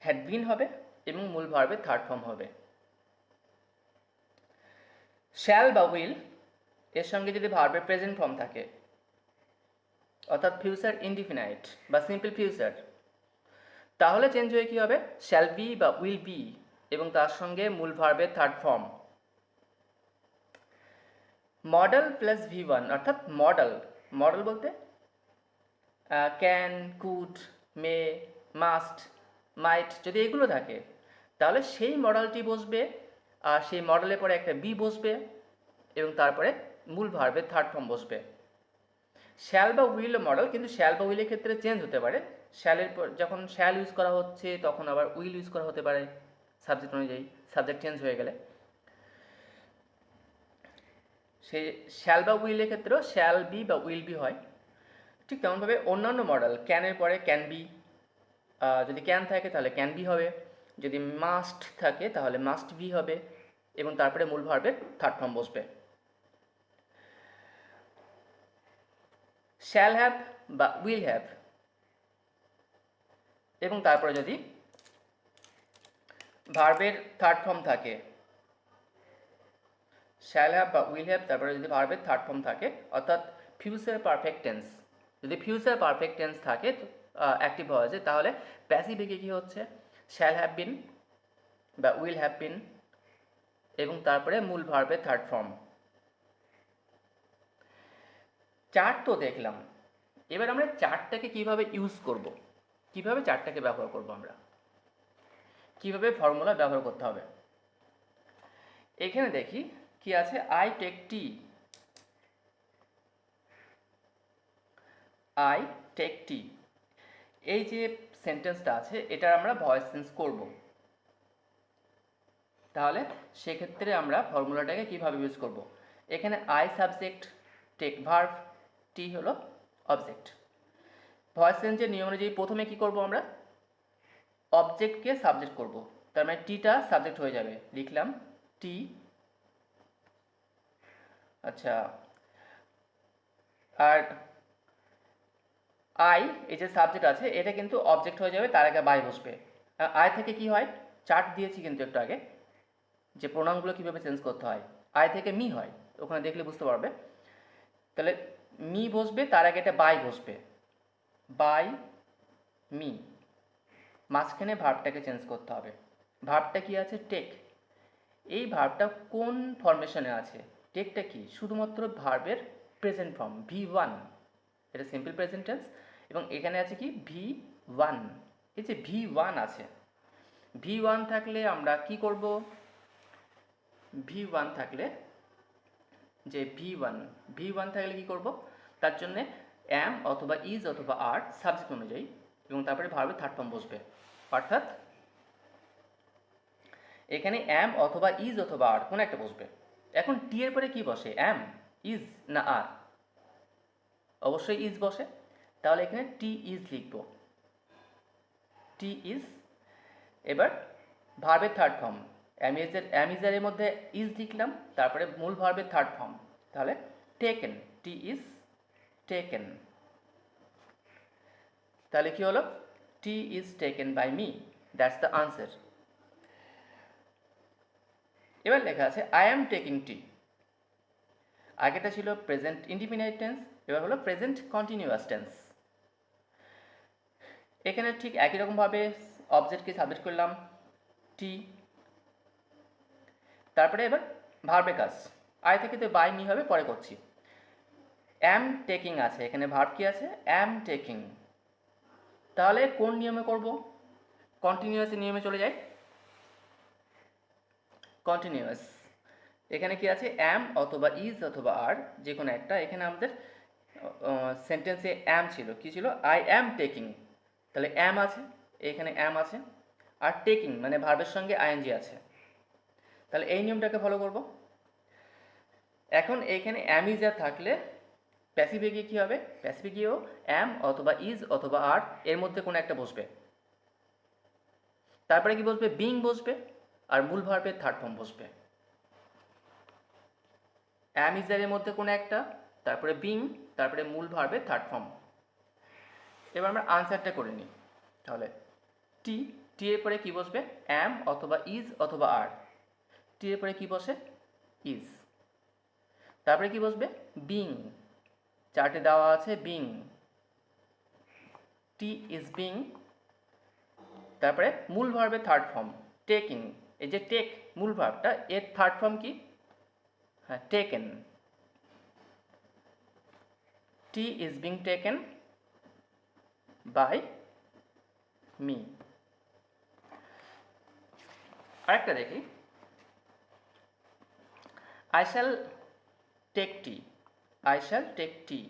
S1: হ্যাড বিন হবে এবং মূল ভার্বের থার্ড ফর্ম হবে। শ্যাল বা উইল এর সঙ্গে যদি ভার্বের প্রেজেন্ট ফর্ম থাকে অর্থাৎ ফিউচার ইনডিফিনাইট বা সিম্পল ফিউচার, তাহলে চেঞ্জ হয়ে কী হবে শ্যাল বি বা উইল বি এবং তার সঙ্গে মূল ভার্বের third form. Model plus V1 অর্থাৎ মডেল বলতে ক্যান, কুড, মে, মাস্ট, মাইট যদি এগুলো থাকে তাহলে সেই মডেলটি বসবে আর সেই মডেলের পরে একটা বি বসবে এবং তারপরে মূল ভার্বের থার্ড ফর্ম বসবে। শ্যাল বা উইল মডেল, কিন্তু শ্যাল বা উইলের ক্ষেত্রে চেঞ্জ হতে পারে। শ্যালের পর যখন শ্যাল ইউজ করা হচ্ছে তখন আবার উইল ইউজ করা হতে পারে সাবজেক্ট অনুযায়ী, সাবজেক্ট চেঞ্জ হয়ে গেলে। সেই শ্যাল বা উইলের ক্ষেত্রেও শ্যাল বি বা উইল বি হয়। ঠিক তেমনভাবে অন্যান্য মডেল ক্যানের পরে ক্যান বি, যদি ক্যান থাকে তাহলে ক্যান বি হবে, যদি মাস্ট থাকে তাহলে মাস্ট বি হবে এবং তারপরে মূল ভার্বের থার্ড ফর্ম বসবে। শ্যাল হ্যাভ বা উইল হ্যাভ এবং তারপরে যদি ভার্বের থার্ড ফর্ম থাকে, শ্যাল হ্যাভ বা উইল হ্যাভ তারপরে যদি ভার্বের থার্ড ফর্ম থাকে অর্থাৎ ফিউচার পারফেক্ট টেন্স, যদি ফিউচার পারফেক্ট টেন্স থাকে অ্যাক্টিভ ভয়েসে তাহলে প্যাসিভে কী হচ্ছে শ্যাল হ্যাভ বিন বা উইল হ্যাভ বিন এবং তারপরে মূল ভার্বের থার্ড ফর্ম। চার্ট তো দেখলাম, এবার আমরা চার্টটাকে কিভাবে ইউজ করব, কিভাবে চার্টটাকে ব্যবহার করব, আমরা কিভাবে ফর্মুলা ব্যবহার করতে হবে। এখানে দেখি কি আছে, I take tea, I take tea, এই যে সেন্টেন্সটা আছে এটার আমরা ভয়েস চেঞ্জ করব। তাহলে সেক্ষেত্রে আমরা ফর্মুলাটাকে কিভাবে ইউজ করব, এখানে আই সাবজেক্ট, টেক ভার্ব, টি হলো অবজেক্ট। ভয়েস চেঞ্জের নিয়ম অনুযায়ী প্রথমে কি করব, আমরা অবজেক্টকে সাবজেক্ট করব, তার মানে টিটা সাবজেক্ট হয়ে যাবে, লিখলাম টি। আচ্ছা, আর আই এই যে সাবজেক্ট আছে এটা কিন্তু অবজেক্ট হয়ে যাবে, তার আগে বাই বসবে। আই থেকে কি হয়, চার্ট দিয়েছি কিন্তু একটু আগে যে প্রোনাউনগুলো কীভাবে চেঞ্জ করতে হয়, আই থেকে মি হয়, ওখানে দেখলে বুঝতে পারবে। তাহলে মি বসবে, তার আগে এটা বাই বসবে, বাই মি, মাঝখানে ভার্বটাকে চেঞ্জ করতে হবে। ভার্বটা কি আছে, টেক। এই ভার্বটা কোন ফরমেশনে আছে, টেকটা কি শুধুমাত্র ভার্বের প্রেজেন্ট ফর্ম V1, এটা সিম্পল প্রেজেন্ট টেন্স এবং এখানে আছে কি V1, এই যে V1 আছে, V1 থাকলে আমরা কি করব, V1 থাকলে যে V1 থাকলে কি করব, তার জন্য অ্যাম অথবা ইজ অথবা আর সাবজেক্ট অনুযায়ী এবং তারপরে ভার্বের থার্ড ফর্ম বসবে। অর্থাৎ এখানে অ্যাম অথবা ইজ অথবা আর কোনো একটা বসবে। এখন টি এর পরে কি বসে, অ্যাম, ইজ না আর, অবশ্যই ইজ বসে, তাহলে এখানে টি ইজ লিখব, টি ইজ। এবার ভার্বের থার্ড ফর্ম অ্যামিজারের মধ্যে ইজ লিখলাম, তারপরে মূল ভার্বের থার্ড ফর্ম, তাহলে টেকেন, টি ইজ টেকেন। তাহলে কি হলো, tea is taken by me, that's the answer. এবার লেখা আছে আই অ্যাম টেকিং টি, আগেটা ছিল প্রেজেন্ট ইনডিফিনাইট টেন্স, এবার হলো প্রেজেন্ট কন্টিনিউয়াস টেন্স। এখানে ঠিক একই রকমভাবে অবজেক্টকে সাবজেক্ট করলাম টি, তারপরে এবার ভার্বের কাজ, আই থেকে তো বাই মি হবে, পরে করছি। অ্যাম টেকিং আছে, এখানে ভার্ব কি আছে, অ্যাম টেকিং, তাহলে কোন নিয়মে করব, কন্টিনিউয়াস নিয়মে চলে যাই। কন্টিনিউয়াস এখানে কি আছে, অ্যাম অথবা ইজ অথবা আর যে কোনো একটা, এখানে আমাদের সেন্টেন্সে অ্যাম ছিল, কি ছিল, আই অ্যাম টেকিং, তাহলে অ্যাম আছে, এখানে অ্যাম আছে, আর টেকিং মানে ভার্বের সঙ্গে আইএনজি আছে, তাহলে এই নিয়মটাকে ফলো করব। এখন এইখানে অ্যাম ইজ আর থাকলে প্যাসিভে গিয়ে কী হবে, প্যাসিভে গিয়েও অ্যাম অথবা ইজ অথবা আর এর মধ্যে কোনো একটা বসবে, তারপরে কি বসবে, বিং বসবে আর মূল ভার্বের থার্ড ফর্ম বসবে। অ্যাম ইজ এর মধ্যে কোনো একটা, তারপরে বিং, তারপরে মূল ভার্বের থার্ড ফর্ম। এবার আমরা আনসারটা করে নিই। তাহলে টি, টি এর পরে কি বসবে? অ্যাম অথবা ইজ অথবা আর। টি এর পরে কি বসে? ইজ। তারপরে কি বসবে? বিং, চার্টে দেওয়া আছে বিং, টি ইজ বিং। তারপরে মূল ভার্বের থার্ড ফর্ম টেকিং, এই যে টেক মূল ভার্বটা, এর থার্ড ফর্ম কি? হ্যাঁ, taken. Tea is being taken by me. আরেকটা দেখি, I shall take tea, I shall take tea.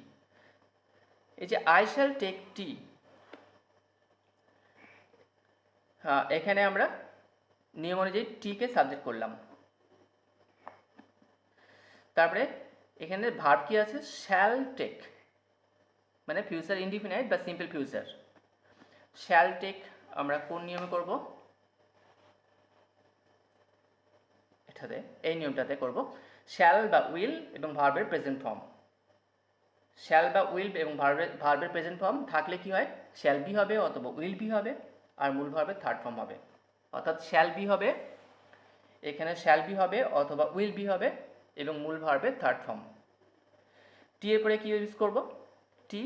S1: এই যে আই শ্যাল টেক টি, হ্যাঁ, এখানে আমরা নিয়ম অনুযায়ী টিকে সাবজেক্ট করলাম। তারপরে এখানে ভার্ব কি আছে? শ্যাল টেক, মানে ফিউচার ইনডিফিনাইট বা সিম্পল ফিউচার। শ্যাল টেক আমরা কোন নিয়মে করব? এটাতে, এই নিয়মটাতে করব। শ্যাল বা উইল এবং ভার্বের প্রেজেন্ট ফর্ম। শ্যাল বা উইল এবং ভার্বের প্রেজেন্ট ফর্ম থাকলে কি হয়? শ্যাল বি হবে অথবা উইল বি হবে, আর মূল ভার্বের থার্ড ফর্ম হবে। অর্থাৎ শ্যাল বি হবে, এখানে শ্যাল বি হবে অথবা উইল বি হবে এবং মূল ভার্বের থার্ড ফর্ম। টি এর পরে কি ইউজ করব? Tea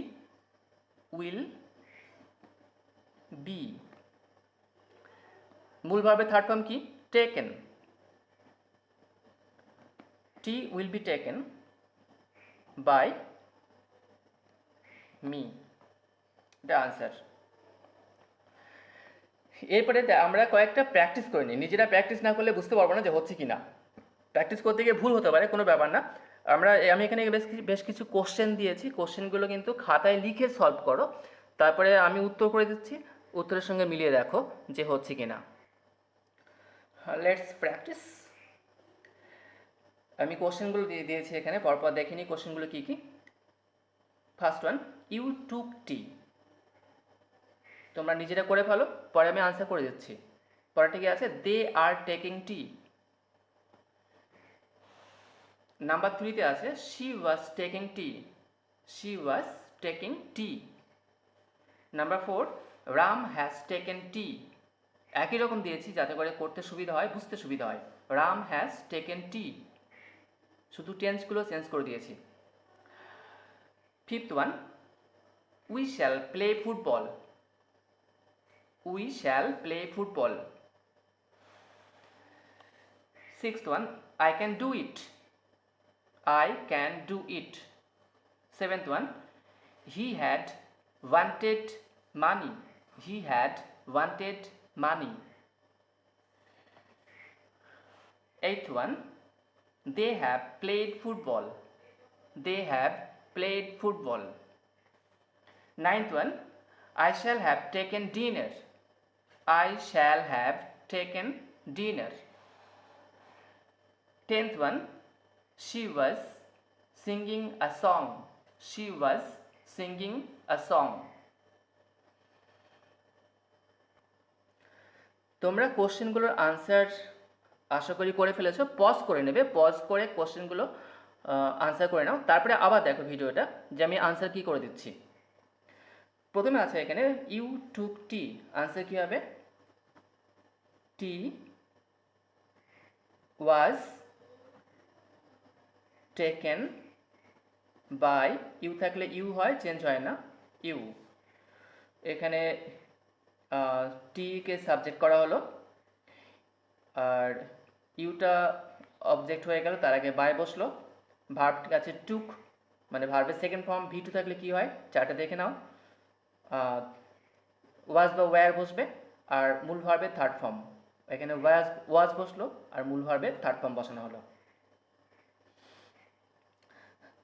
S1: will be. মূল ভার্বের থার্ড ফর্ম কি? Taken. Tea will be taken by me. এটা আনসার। এরপরে আমরা কয়েকটা প্র্যাকটিস করে নিই। নিজেরা প্র্যাকটিস না করলে বুঝতে পারবো না যে হচ্ছে কি না। প্র্যাকটিস করতে গিয়ে ভুল হতে পারে, কোনো ব্যাপার না। আমি এখানে বেশ কিছু কোশ্চেন দিয়েছি, কোশ্চেনগুলো কিন্তু খাতায় লিখে সলভ করো, তারপরে আমি উত্তর করে দিচ্ছি, উত্তরের সঙ্গে মিলিয়ে দেখো যে হচ্ছে কি না। Let's practice. আমি কোশ্চেনগুলো দিয়ে দিয়েছি এখানে, পরপর দেখে নিই কোশ্চেনগুলো কী কী। ফার্স্ট ওয়ান, ইউ টুক টি। তোমরা নিজেরা করে ফেলো, পরে আমি আনসার করে দিচ্ছি। পরেরটা কি আছে? দে আর টেকিং টি। নাম্বার 3-তে আছে she was taking tea, she was taking tea. Number 4, Ram has taken tea. একই রকম দিয়েছি যাতে করে করতে সুবিধা হয়, বুঝতে সুবিধা হয়। রাম হ্যাজ টেকেন টি, শুধু টেন্সগুলো চেঞ্জ করে দিয়েছি। Fifth one, we shall play football, we shall play football. Sixth one, I can do it, I can do it. Seventh one, he had wanted money, he had wanted money. Eighth one, they have played football, they have played football. Ninth one, I shall have taken dinner, I shall have taken dinner. 10th one, she was singing a song, she was singing a song. তোমরা কোশ্চেনগুলোর আনসার আশা করি করে ফেলেছো। পজ করে নেবে, পজ করে কোশ্চেনগুলো আনসার করে নাও, তারপরে আবার দেখো ভিডিওটা যে আমি আনসার কি করে দিচ্ছি। প্রথমে আছে এখানে ইউ টুক টি, আনসার কি হবে? Tea was taken by, you থাকলে ইউ হয়, চেঞ্জ হয় না, ইউ। এখানে টিকে সাবজেক্ট করা হলো, আর ইউটা অবজেক্ট হয়ে গেল, তার আগে বাই বসলো। ভার্ব আছে টুক, মানে ভার্বের সেকেন্ড ফর্ম ভি টু থাকলে কি হয়, চারটা দেখে নাও। ওয়াজ বা ওয়্যার বসবে, আর মূল ভার্বের থার্ড ফর্ম, এখানে ওয়াজ বসলো আর মূল ভার্বের থার্ড ফর্ম বসানো হলো।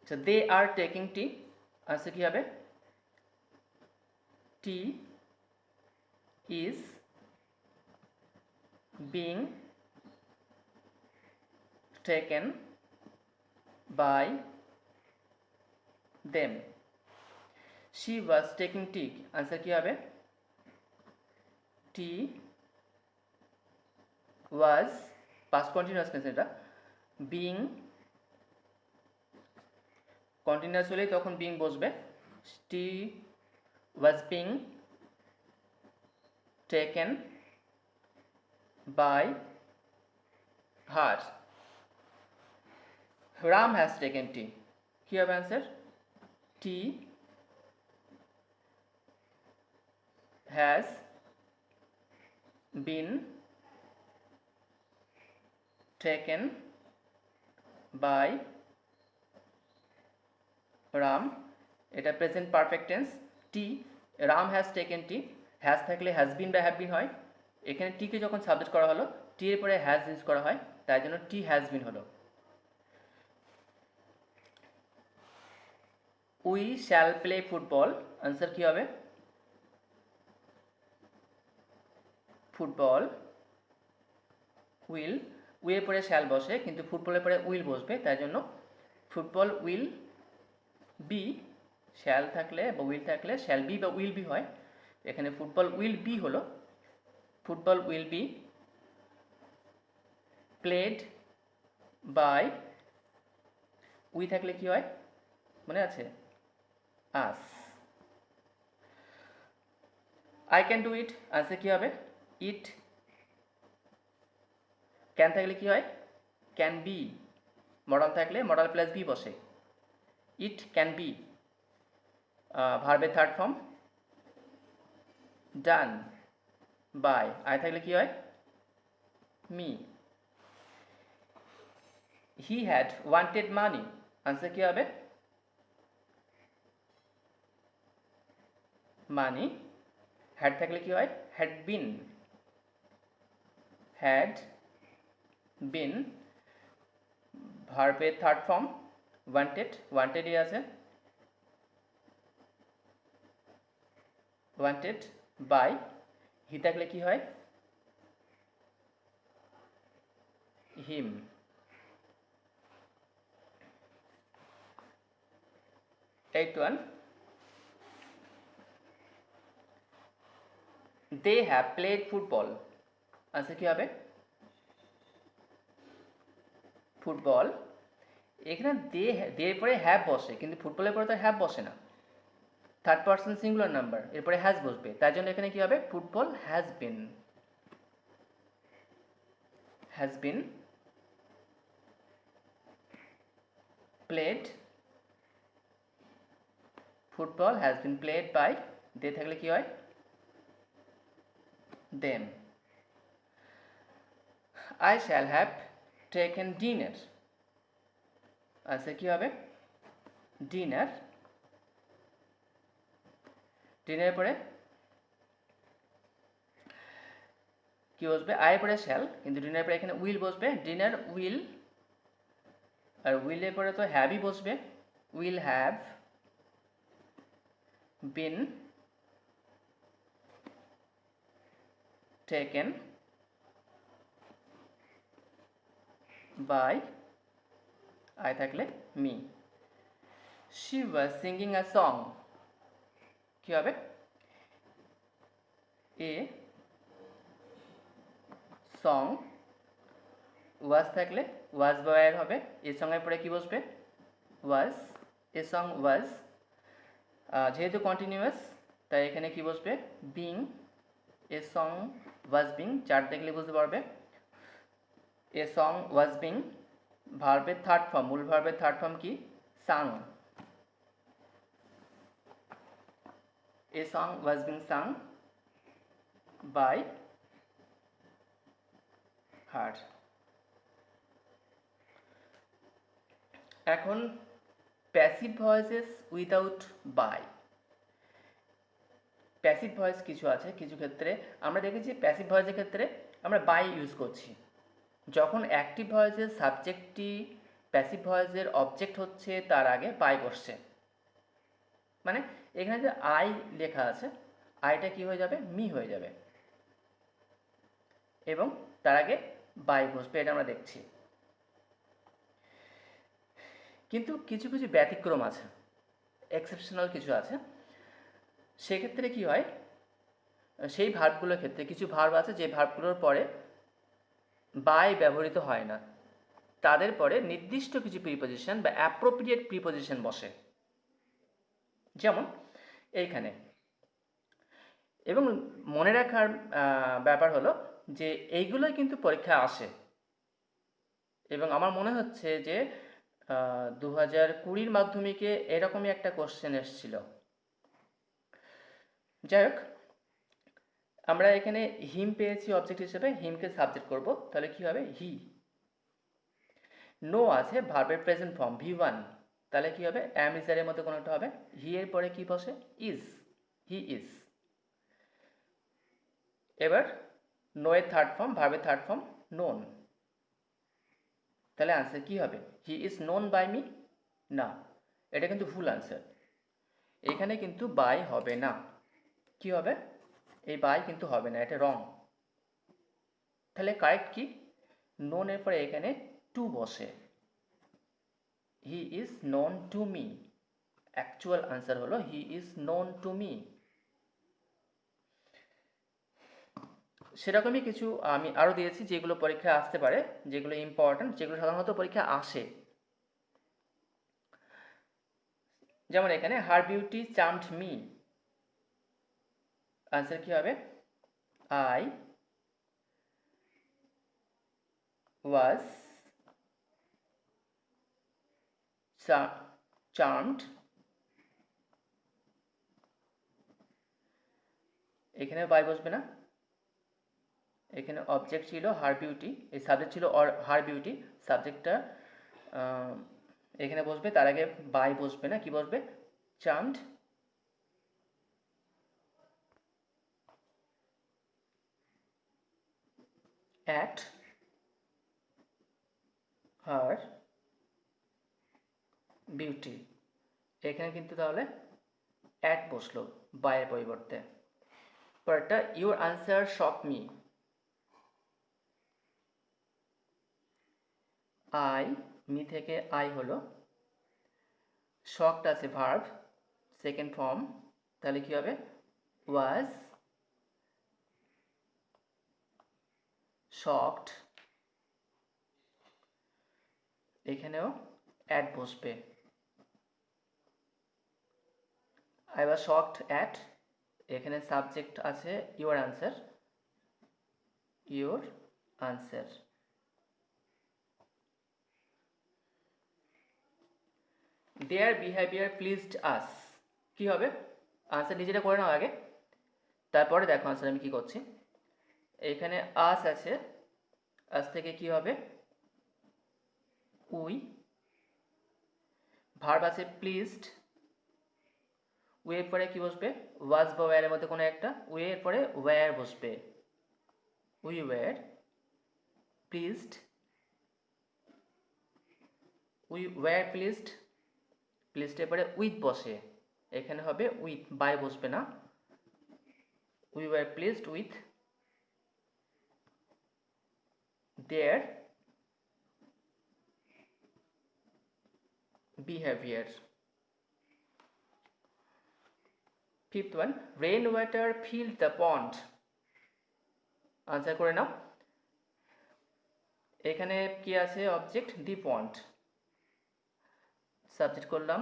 S1: আচ্ছা, দে আর টেকিং টি, আনসার কি হবে? Tea is being taken by them. She was taking tea, answer কি হবে? Tea was, past continuous tense এটা, বিং কন্টিনিউয়াস হলেই তখন বিং বসবে। Tea was being taken by her. Ram has taken tea, কী হবে answer? Tea has been taken by Ram. এটা present perfect tense. Tea, Ram has taken tea, has থাকলে হ্যাজ বিন বা হ্যাভ বিন হয়। এখানে টিকে যখন সাবজেক্ট করা হলো, টি এর পরে হ্যাজ ইউজ করা হয়, তাই জন্য টি হ্যাজ বিন হলো। We shall play football, answer কী হবে? ফুটবল উইল, উই এর পরে শ্যাল বসে কিন্তু ফুটবলের পরে উইল বসবে, তাই জন্য ফুটবল উইল বি, শ্যাল থাকলে বা উইল থাকলে শ্যাল বি বা উইল বি হয়, এখানে ফুটবল উইল বি হলো। Football will be played by, we থাকলে কি হয় মনে আছে? Us. I can do it, answer কি হবে? ইট। ক্যান থাকলে কি হয়? ক্যান বি, মডাল থাকলে মডাল প্লাস বি বসে। ইট ক্যান বি, ভার্বের third form. Done by, I থাকলে কি হয়? Me. He had wanted money, answer কি হবে? মানি। হ্যাড থাকলে কি হয়? হ্যাড বিন, হ্যাড বিন, ভার্বের থার্ড ফর্ম। ওয়ান্টেড, ওয়ান্টেডই আছে। ওয়ান্টেড বাই, হি থাকলে কি হয়? Him. Eight one, they have played football, answer কি হবে? ফুটবল। এখানে দে, এর পরে হ্যাভ বসে কিন্তু ফুটবলের পরে তো হ্যাভ বসে না, থার্ড পার্সন সিঙ্গুলার নাম্বার, এরপরে হ্যাজ বসবে, তাই জন্য এখানে কি হবে? Football has been, has been played, football has been played by, they থাকলে কি হয়? Them. I shall have taken dinner, answer কি হবে? ডিনার। ডিনারের পরে কি বসবে? আয়ের পরে শ্যাল কিন্তু ডিনারের পরে এখানে উইল বসবে। ডিনার উইল, আর উইলের পরে তো হ্যাভই বসবে। Will have been taken by, I থাকলে me. She was singing a song, কি হবে? এ সং, ওয়াজ থাকলে ওয়াজ বয়ের হবে, এ সঙ্গের পরে কি বসবে? ওয়াজ। এ সং ওয়াজ, যেহেতু কন্টিনিউয়াস তাই এখানে কি বসবে? Being. A song was being, চার দেখলে বুঝতে পারবে। এ সং ওয়াজ বিং, ভার্বের থার্ড ফর্ম, মূল ভার্বের থার্ড ফর্ম কি? Sang. A song was being sang by her. এখন passive voices without by. Passive voice কিছু আছে, কিছু ক্ষেত্রে আমরা দেখেছি প্যাসিভ ভয়েসের ক্ষেত্রে আমরা বাই ইউজ করছি। যখন অ্যাক্টিভ ভয়েসের সাবজেক্টটি প্যাসিভ ভয়েসের অবজেক্ট হচ্ছে তার আগে বাই বসছে, মানে এখানে যে আই লেখা আছে, আইটা কি হয়ে যাবে? মি হয়ে যাবে, এবং তার আগে বাই বসবে, এটা আমরা দেখছি। কিন্তু কিছু কিছু ব্যতিক্রম আছে, এক্সেপশনাল কিছু আছে। সেক্ষেত্রে কি হয়? সেই ভার্বগুলোর ক্ষেত্রে কিছু ভার্ব আছে যে ভার্বগুলোর পরে বাই ব্যবহৃত হয় না, তাদের পরে নির্দিষ্ট কিছু প্রিপোজিশন বা অ্যাপ্রোপ্রিয়েট প্রিপোজিশন বসে, যেমন এইখানে। এবং মনে রাখার ব্যাপার হলো যে এইগুলোই কিন্তু পরীক্ষায় আসে, এবং আমার মনে হচ্ছে যে 2020 মাধ্যমিকে এরকমই একটা কোশ্চেন এসেছিল। যাই হোক, আমরা এখানে হিম পেয়েছি অবজেক্ট হিসেবে, হিমকে সাবজেক্ট করব, তাহলে কি হবে? হি। নো আছে ভার্বের প্রেজেন্ট ফর্ম V1, তাহলে কি হবে? অ্যাম ইজ এর মধ্যে কোনোটা হবে। হি এর পরে কি বসে? Is, he is. এবার নো এর থার্ড ফর্ম, ভার্বের থার্ড ফর্ম নোন, তাহলে আনসার কি হবে? He is known by me? না, এটা কিন্তু ভুল আনসার। এখানে কিন্তু বাই হবে না, কি হবে? এই বাই কিন্তু হবে না, এটা রং। তাহলে কারেক্ট কি? নোন এর পরে এখানে টু বসে, he is known to me. Actual answer হলো he is known to me. সেরকমই কিছু আমি আরও দিয়েছি যেগুলো পরীক্ষায় আসতে পারে, যেগুলো ইম্পর্ট্যান্ট, যেগুলো সাধারণত পরীক্ষা আসে। যেমন এখানে her beauty charmed me, answer কি হবে? I was charmed. এখানে বাই বসবে না, এখানে অবজেক্ট ছিল হার বিউটি, এই সাবজেক্ট ছিল হার বিউটি, সাবজেক্টটা এখানে বসবে, তার আগে বাই বসবে না, কি বসবে? Charmed at her beauty. এখানে কিন্তু তাহলে অ্যাট বসলো বাইয়ের পরিবর্তে। পরেরটা your answer shock me, I, me থেকে আই হলো, শকড আছে ভার্ব সেকেন্ড ফর্ম, তাহলে কি হবে? ওয়াজ শকড, এখানেও অ্যাট বসবে, আই ওয়াজ শকড অ্যাট, এখানে সাবজেক্ট আছে your answer, your answer. Their behaviour pleased us, কি হবে? আনসার নিজেটা করে নাও আগে, তারপরে দেখো আনসার আমি কি করছি। এখানে আস আছে, আজ থেকে কি হবে? উই। ভার্ব আছে প্লিজড, উই এর পরে কি বসবে? ওয়াজ বা ওয়্যার এর মধ্যে কোনো একটা, উই এর পরে ওয়্যার বসবে, we were pleased, we were pleased, pleased এর পরে উইথ বসে, এখানে হবে উইথ, বাই বসবে না, we were pleased with their behaviour. Fifth one, rain water filled the pond, answer করে নাও। এখানে কি আছে? অবজেক্ট দি পন্ড, সাবজেক্ট করলাম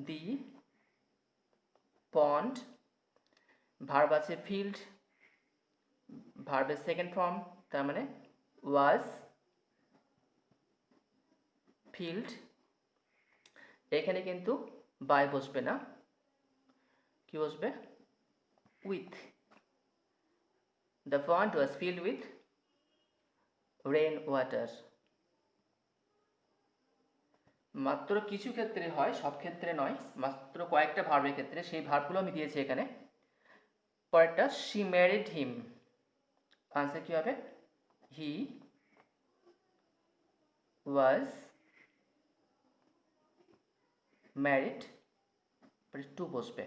S1: দি পন্ড, ভার্ব আছে ফিল্ড, ভার্বের সেকেন্ড ফর্ম, তার মানে ওয়াজ ফিল্ড, এখানে কিন্তু বাই বসবে না, কি বসবে? With, the pond was filled with rain water. মাত্র কিছু ক্ষেত্রে হয়, সব ক্ষেত্রে নয়, মাত্র কয়েকটা ভার্বের ক্ষেত্রে, সেই ভার্বগুলো আমি দিয়েছি এখানে। পরেরটা শি ম্যারিড হিম, আনসার কি হবে? হি ওয়াজ ম্যারিড, টু বসবে,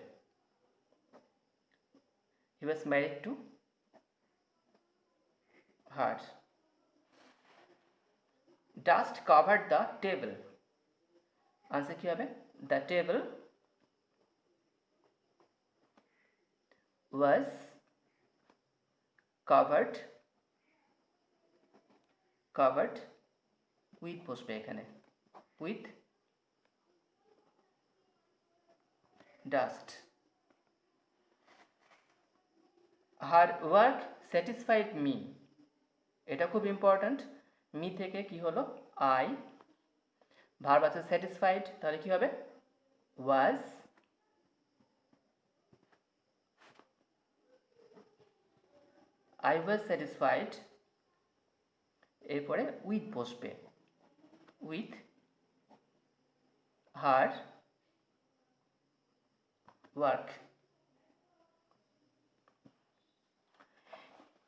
S1: he was married to her. Dust covered the table, answer কি হবে? The table was covered with বসবে এখানে, with dust. Her work satisfied me, এটা খুব ইম্পর্ট্যান্ট। মি থেকে কি হলো আই, ভার্ব আছে স্যাটিসফাইড, তাহলে কি হবে ওয়াজ, আই ওয়াজ স্যাটিসফাইড, এরপরে উইথ বসবে, উইথ হার ওয়ার্ক।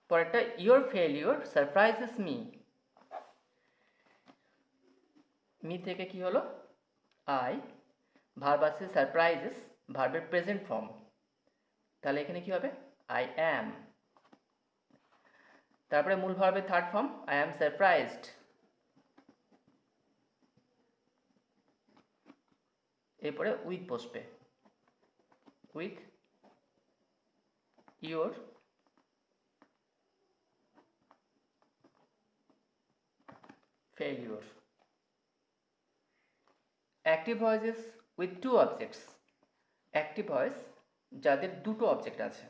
S1: পরেরটা your failure surprises me, me থেকে কি হলো আই, ভার্ব আছে সারপ্রাইজেস, ভার্বের প্রেজেন্ট ফর্ম, তাহলে এখানে কি হবে আই অ্যাম। তারপরে মূল ভার্বের third form I am surprised, এরপরে উইথ বসবে, with your failure. Active voices with two objects. Active voice যাদের দুটো অবজেক্ট আছে।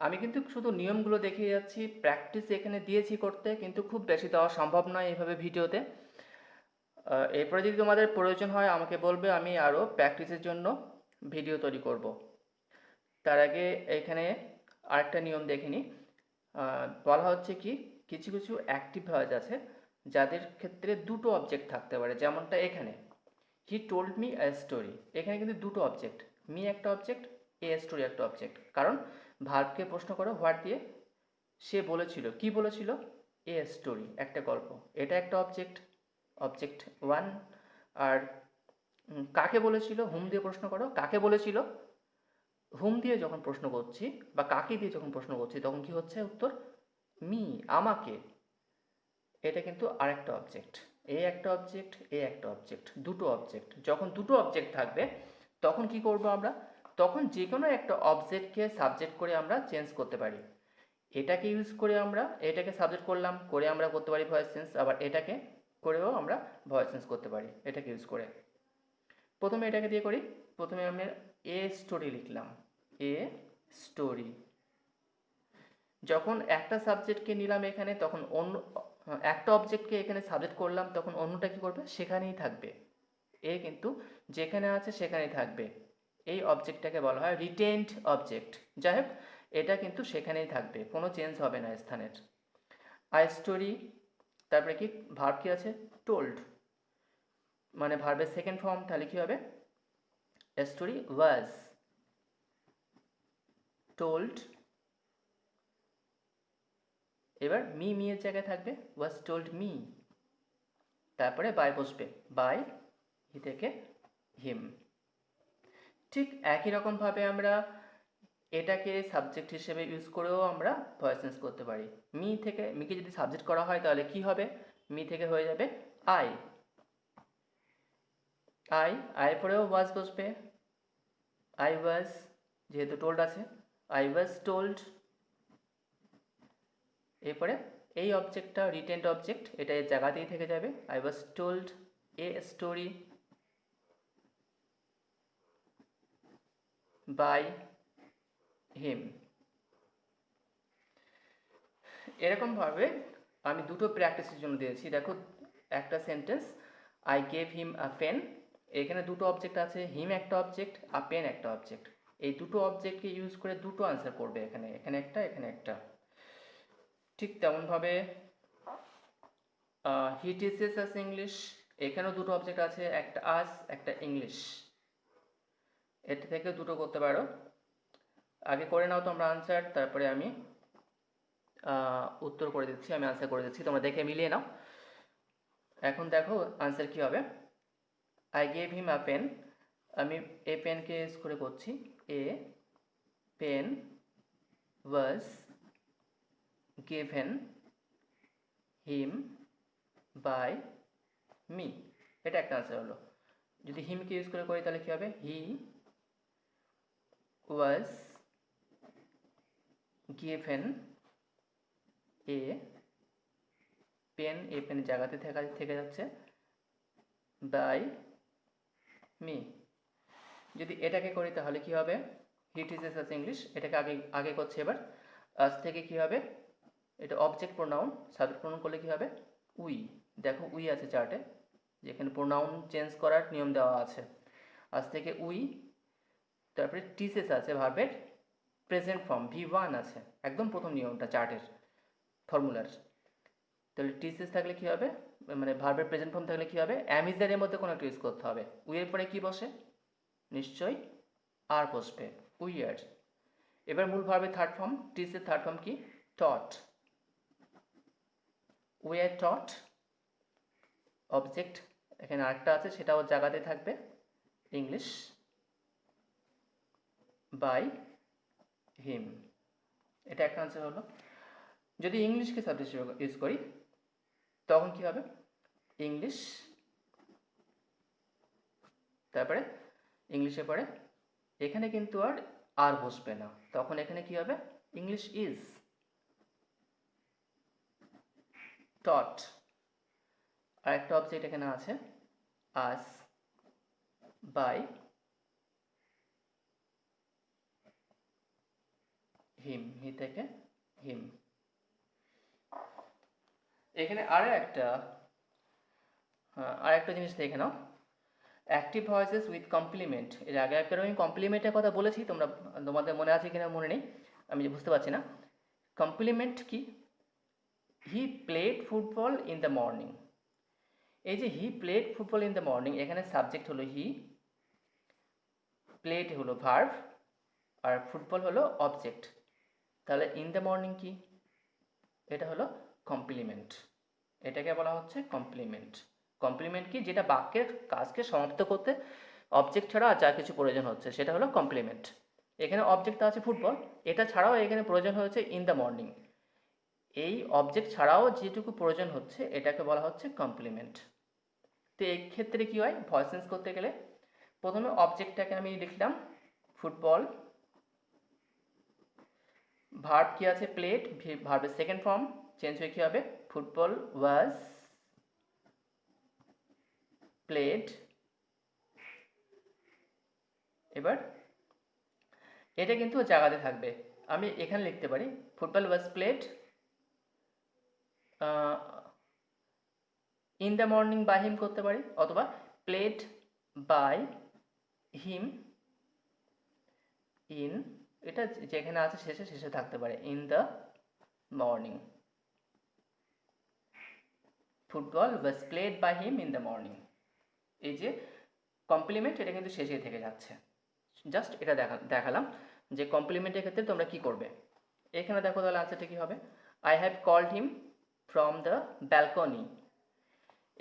S1: আমি কিন্তু শুধু নিয়মগুলো দেখিয়ে যাচ্ছি, প্র্যাকটিস এখানে দিয়েছি করতে, কিন্তু খুব বেশি দেওয়া সম্ভব নয় এইভাবে ভিডিওতে। এরপরে যদি তোমাদের প্রয়োজন হয় আমাকে বলবে, আমি আরও প্র্যাকটিসের জন্য ভিডিও তৈরি করব। তার আগে এখানে আরেকটা নিয়ম দেখে নিই। বলা হচ্ছে কি কিছু কিছু অ্যাক্টিভ ভয়েস আছে যাদের ক্ষেত্রে দুটো অবজেক্ট থাকতে পারে, যেমনটা এখানে he told me a story, এখানে কিন্তু দুটো অবজেক্ট, মি একটা অবজেক্ট, এ স্টোরি একটা অবজেক্ট। কারণ ভার্বকে প্রশ্ন করো হোয়াট দিয়ে, সে বলেছিল, কি বলেছিল, এ স্টোরি একটা গল্প, এটা একটা অবজেক্ট, অবজেক্ট ওয়ান। আর কাকে বলেছিল, হুম দিয়ে প্রশ্ন করো, কাকে বলেছিল, হুম দিয়ে যখন প্রশ্ন করছি বা কাকে দিয়ে যখন প্রশ্ন করছি তখন কি হচ্ছে উত্তর মি, আমাকে, এটা কিন্তু আরেকটা অবজেক্ট। এ একটা অবজেক্ট, এ একটা অবজেক্ট, দুটো অবজেক্ট। যখন দুটো অবজেক্ট থাকবে তখন কি করব আমরা, তখন যে কোনো একটা অবজেক্টকে সাবজেক্ট করে আমরা চেঞ্জ করতে পারি। এটাকে ইউজ করে আমরা এটাকে সাবজেক্ট করলাম, করে আমরা করতে পারি ভয়েস চেঞ্জ, আবার এটাকে করেও আমরা ভয়েস চেঞ্জ করতে পারি এটাকে ইউজ করে। প্রথমে এটাকে দিয়ে করি, প্রথমে আমি এ স্টোরি লিখলাম, এ স্টোরি। যখন একটা সাবজেক্টকে নিলাম এখানে, তখন অন্য একটা অবজেক্টকে এখানে সাবজেক্ট করলাম, তখন অন্যটা কি করবে, সেখানেই থাকবে। এ কিন্তু যেখানে আছে সেখানেই থাকবে, এই অবজেক্টটাকে বলা হয় রিটেইনড অবজেক্ট। যাই হোক, এটা কিন্তু সেখানেই থাকবে, কোনো চেঞ্জ হবে না স্থানের। আই স্টোরি, তারপরে কি ভার্ব কি আছে টোল্ড, মানে ভার্বের সেকেন্ড ফর্ম, তাহলে কি হবে স্টোরি ওয়াজ টোল্ড। এবার মি মি এর জায়গায় থাকবে ওয়াজ টোল্ড মি, তারপরে বাই বসবে, বাই হি থেকে হিম। ঠিক একই রকমভাবে আমরা এটাকে সাবজেক্ট হিসেবে ইউজ করেও আমরা ভয়েস চেঞ্জ করতে পারি। মি থেকে মিকে যদি সাবজেক্ট করা হয় তাহলে কি হবে, মি থেকে হয়ে যাবে আই, আই, আই পরেও ওয়াজ বসবে, আই ওয়াজ, যেহেতু টোল্ড আছে আই ওয়াজ টোল্ড। এরপরে এই অবজেক্টটা রিটেন্ড অবজেক্ট, এটা এর জায়গাতেই থেকে যাবে, I was told a story by him. এরকমভাবে আমি দুটো প্র্যাকটিসের জন্য দিয়েছি। দেখো একটা sentence, I gave him a pen, এখানে দুটো অবজেক্ট আছে, হিম একটা অবজেক্ট আর পেন একটা অবজেক্ট। এই দুটো অবজেক্টকে ইউজ করে দুটো আনসার করবে, এখানে এখানে একটা এখানে একটা। ঠিক তেমনভাবে হি টিচেস আস ইংলিশ, এখানেও দুটো অবজেক্ট আছে, একটা আস একটা ইংলিশ, এটা থেকে দুটো করতে পারো। আগে করে নাও তোমরা আনসার, তারপরে আমি উত্তর করে দিচ্ছি, আমি আনসার করে দিচ্ছি, তোমরা দেখে মিলিয়ে নাও। এখন দেখো আনসার কি হবে। I gave him a pen, আমি এ পেনকে ইউজ করে করছি, a pen was given him by me, এটা একটা আনসার হলো। যদি হিমকে ইউজ করে করি তাহলে কি হবে, হি ওয়াজ গিভেন এ পেন, এই পেন জায়গাতে থেকে যাচ্ছে, বাই মি। যদি এটাকে করি তাহলে কি হবে, হি টিচেস আস ইংলিশ, এটাকে আগে আগে করছে। এবার আজ থেকে কি হবে, এটা অবজেক্ট প্রোনাউন, সাবজেক্ট প্রোনাউন করলে কি হবে, উই। দেখো উই আছে চার্টে, যেখানে প্রোনাউন চেঞ্জ করার নিয়ম দেওয়া আছে। আজ থেকে উই, তারপরে টিচেস আছে ভার্বের প্রেজেন্ট ফর্ম, V1 আছে, একদম প্রথম নিয়মটা চার্টের ফর্মুলার। তাহলে টিচেস থাকলে কি হবে, মানে ভার্বের প্রেজেন্ট ফর্ম থাকলে কি হবে, অ্যামিজারের মধ্যে কোনো একটা ইউজ করতে হবে। উইয়ের পরে কি বসে, নিশ্চয়ই আর বসবে, উইয়ার। এবার মূল ভার্বের থার্ড ফর্ম, টিচের থার্ড ফর্ম কি, টট। উই আর টট, অবজেক্ট এখানে আরেকটা আছে, সেটাও জায়গাতে থাকবে, ইংলিশ বাই হিম। এটা একটা আনসার হলো। যদি ইংলিশকে সাবজেক্ট ইউজ করি তখন কি হবে, ইংলিশ, তারপরে ইংলিশের পরে এখানে কিন্তু আর বসবে না, তখন এখানে কি হবে, ইংলিশ ইজ টট। আর একটা অবজেক্ট এখানে আছে, আস বাই হিম, হি থেকে হিম। এখানে আরেকটা জিনিস দেখে নাও, অ্যাক্টিভ ভয়েসেস উইথ কমপ্লিমেন্ট। এর আগে একবার আমি কমপ্লিমেন্টের কথা বলেছি, তোমাদের মনে আছে কিনা মনে নেই, আমি বুঝতে পারছি না। কমপ্লিমেন্ট কি, he played football in the morning. এই যে he played football in the morning, এখানে সাবজেক্ট হলো হি, প্লেড হলো ভার্ব, আর ফুটবল হলো অবজেক্ট। তাহলে ইন দ্য মর্নিং কি, এটা হলো কমপ্লিমেন্ট, এটাকে বলা হচ্ছে কমপ্লিমেন্ট। কমপ্লিমেন্ট কি, যেটা বাক্যের কাজকে সমাপ্ত করতে অবজেক্ট ছাড়া আর যা কিছু প্রয়োজন হচ্ছে সেটা হলো কমপ্লিমেন্ট। এখানে অবজেক্ট আছে ফুটবল, এটা ছাড়াও এখানে প্রয়োজন হয়েছে ইন দ্য মর্নিং। এই অবজেক্ট ছাড়াও যেটুকু প্রয়োজন হচ্ছে এটাকে বলা হচ্ছে কমপ্লিমেন্ট। তো এই ক্ষেত্রে কি হয়, ভয়েস চেঞ্জ করতে গেলে প্রথমে অবজেক্টটাকে আমি লিখলাম ফুটবল, ভার্ব কি আছে প্লেড, ভার্বের সেকেন্ড ফর্ম চেঞ্জ হয়ে কি হবে, ফুটবল ওয়াজ প্লেড। এবার এটা কিন্তু জায়গাতে থাকবে, আমি এখানে লিখতে পারি football was played in the morning by him করতে পারি, অথবা প্লেড বাই হিম ইন, এটা যেখানে আছে শেষে শেষে থাকতে পারে, in the morning. Football was played by him in the morning. এই যে কমপ্লিমেন্ট, এটা কিন্তু শেষে থেকে যাচ্ছে। জাস্ট এটা দেখালাম যে কমপ্লিমেন্টের ক্ষেত্রে তোমরা কি করবে। এখানে দেখো তাহলে আনসারটা কি হবে, I have called him from the balcony.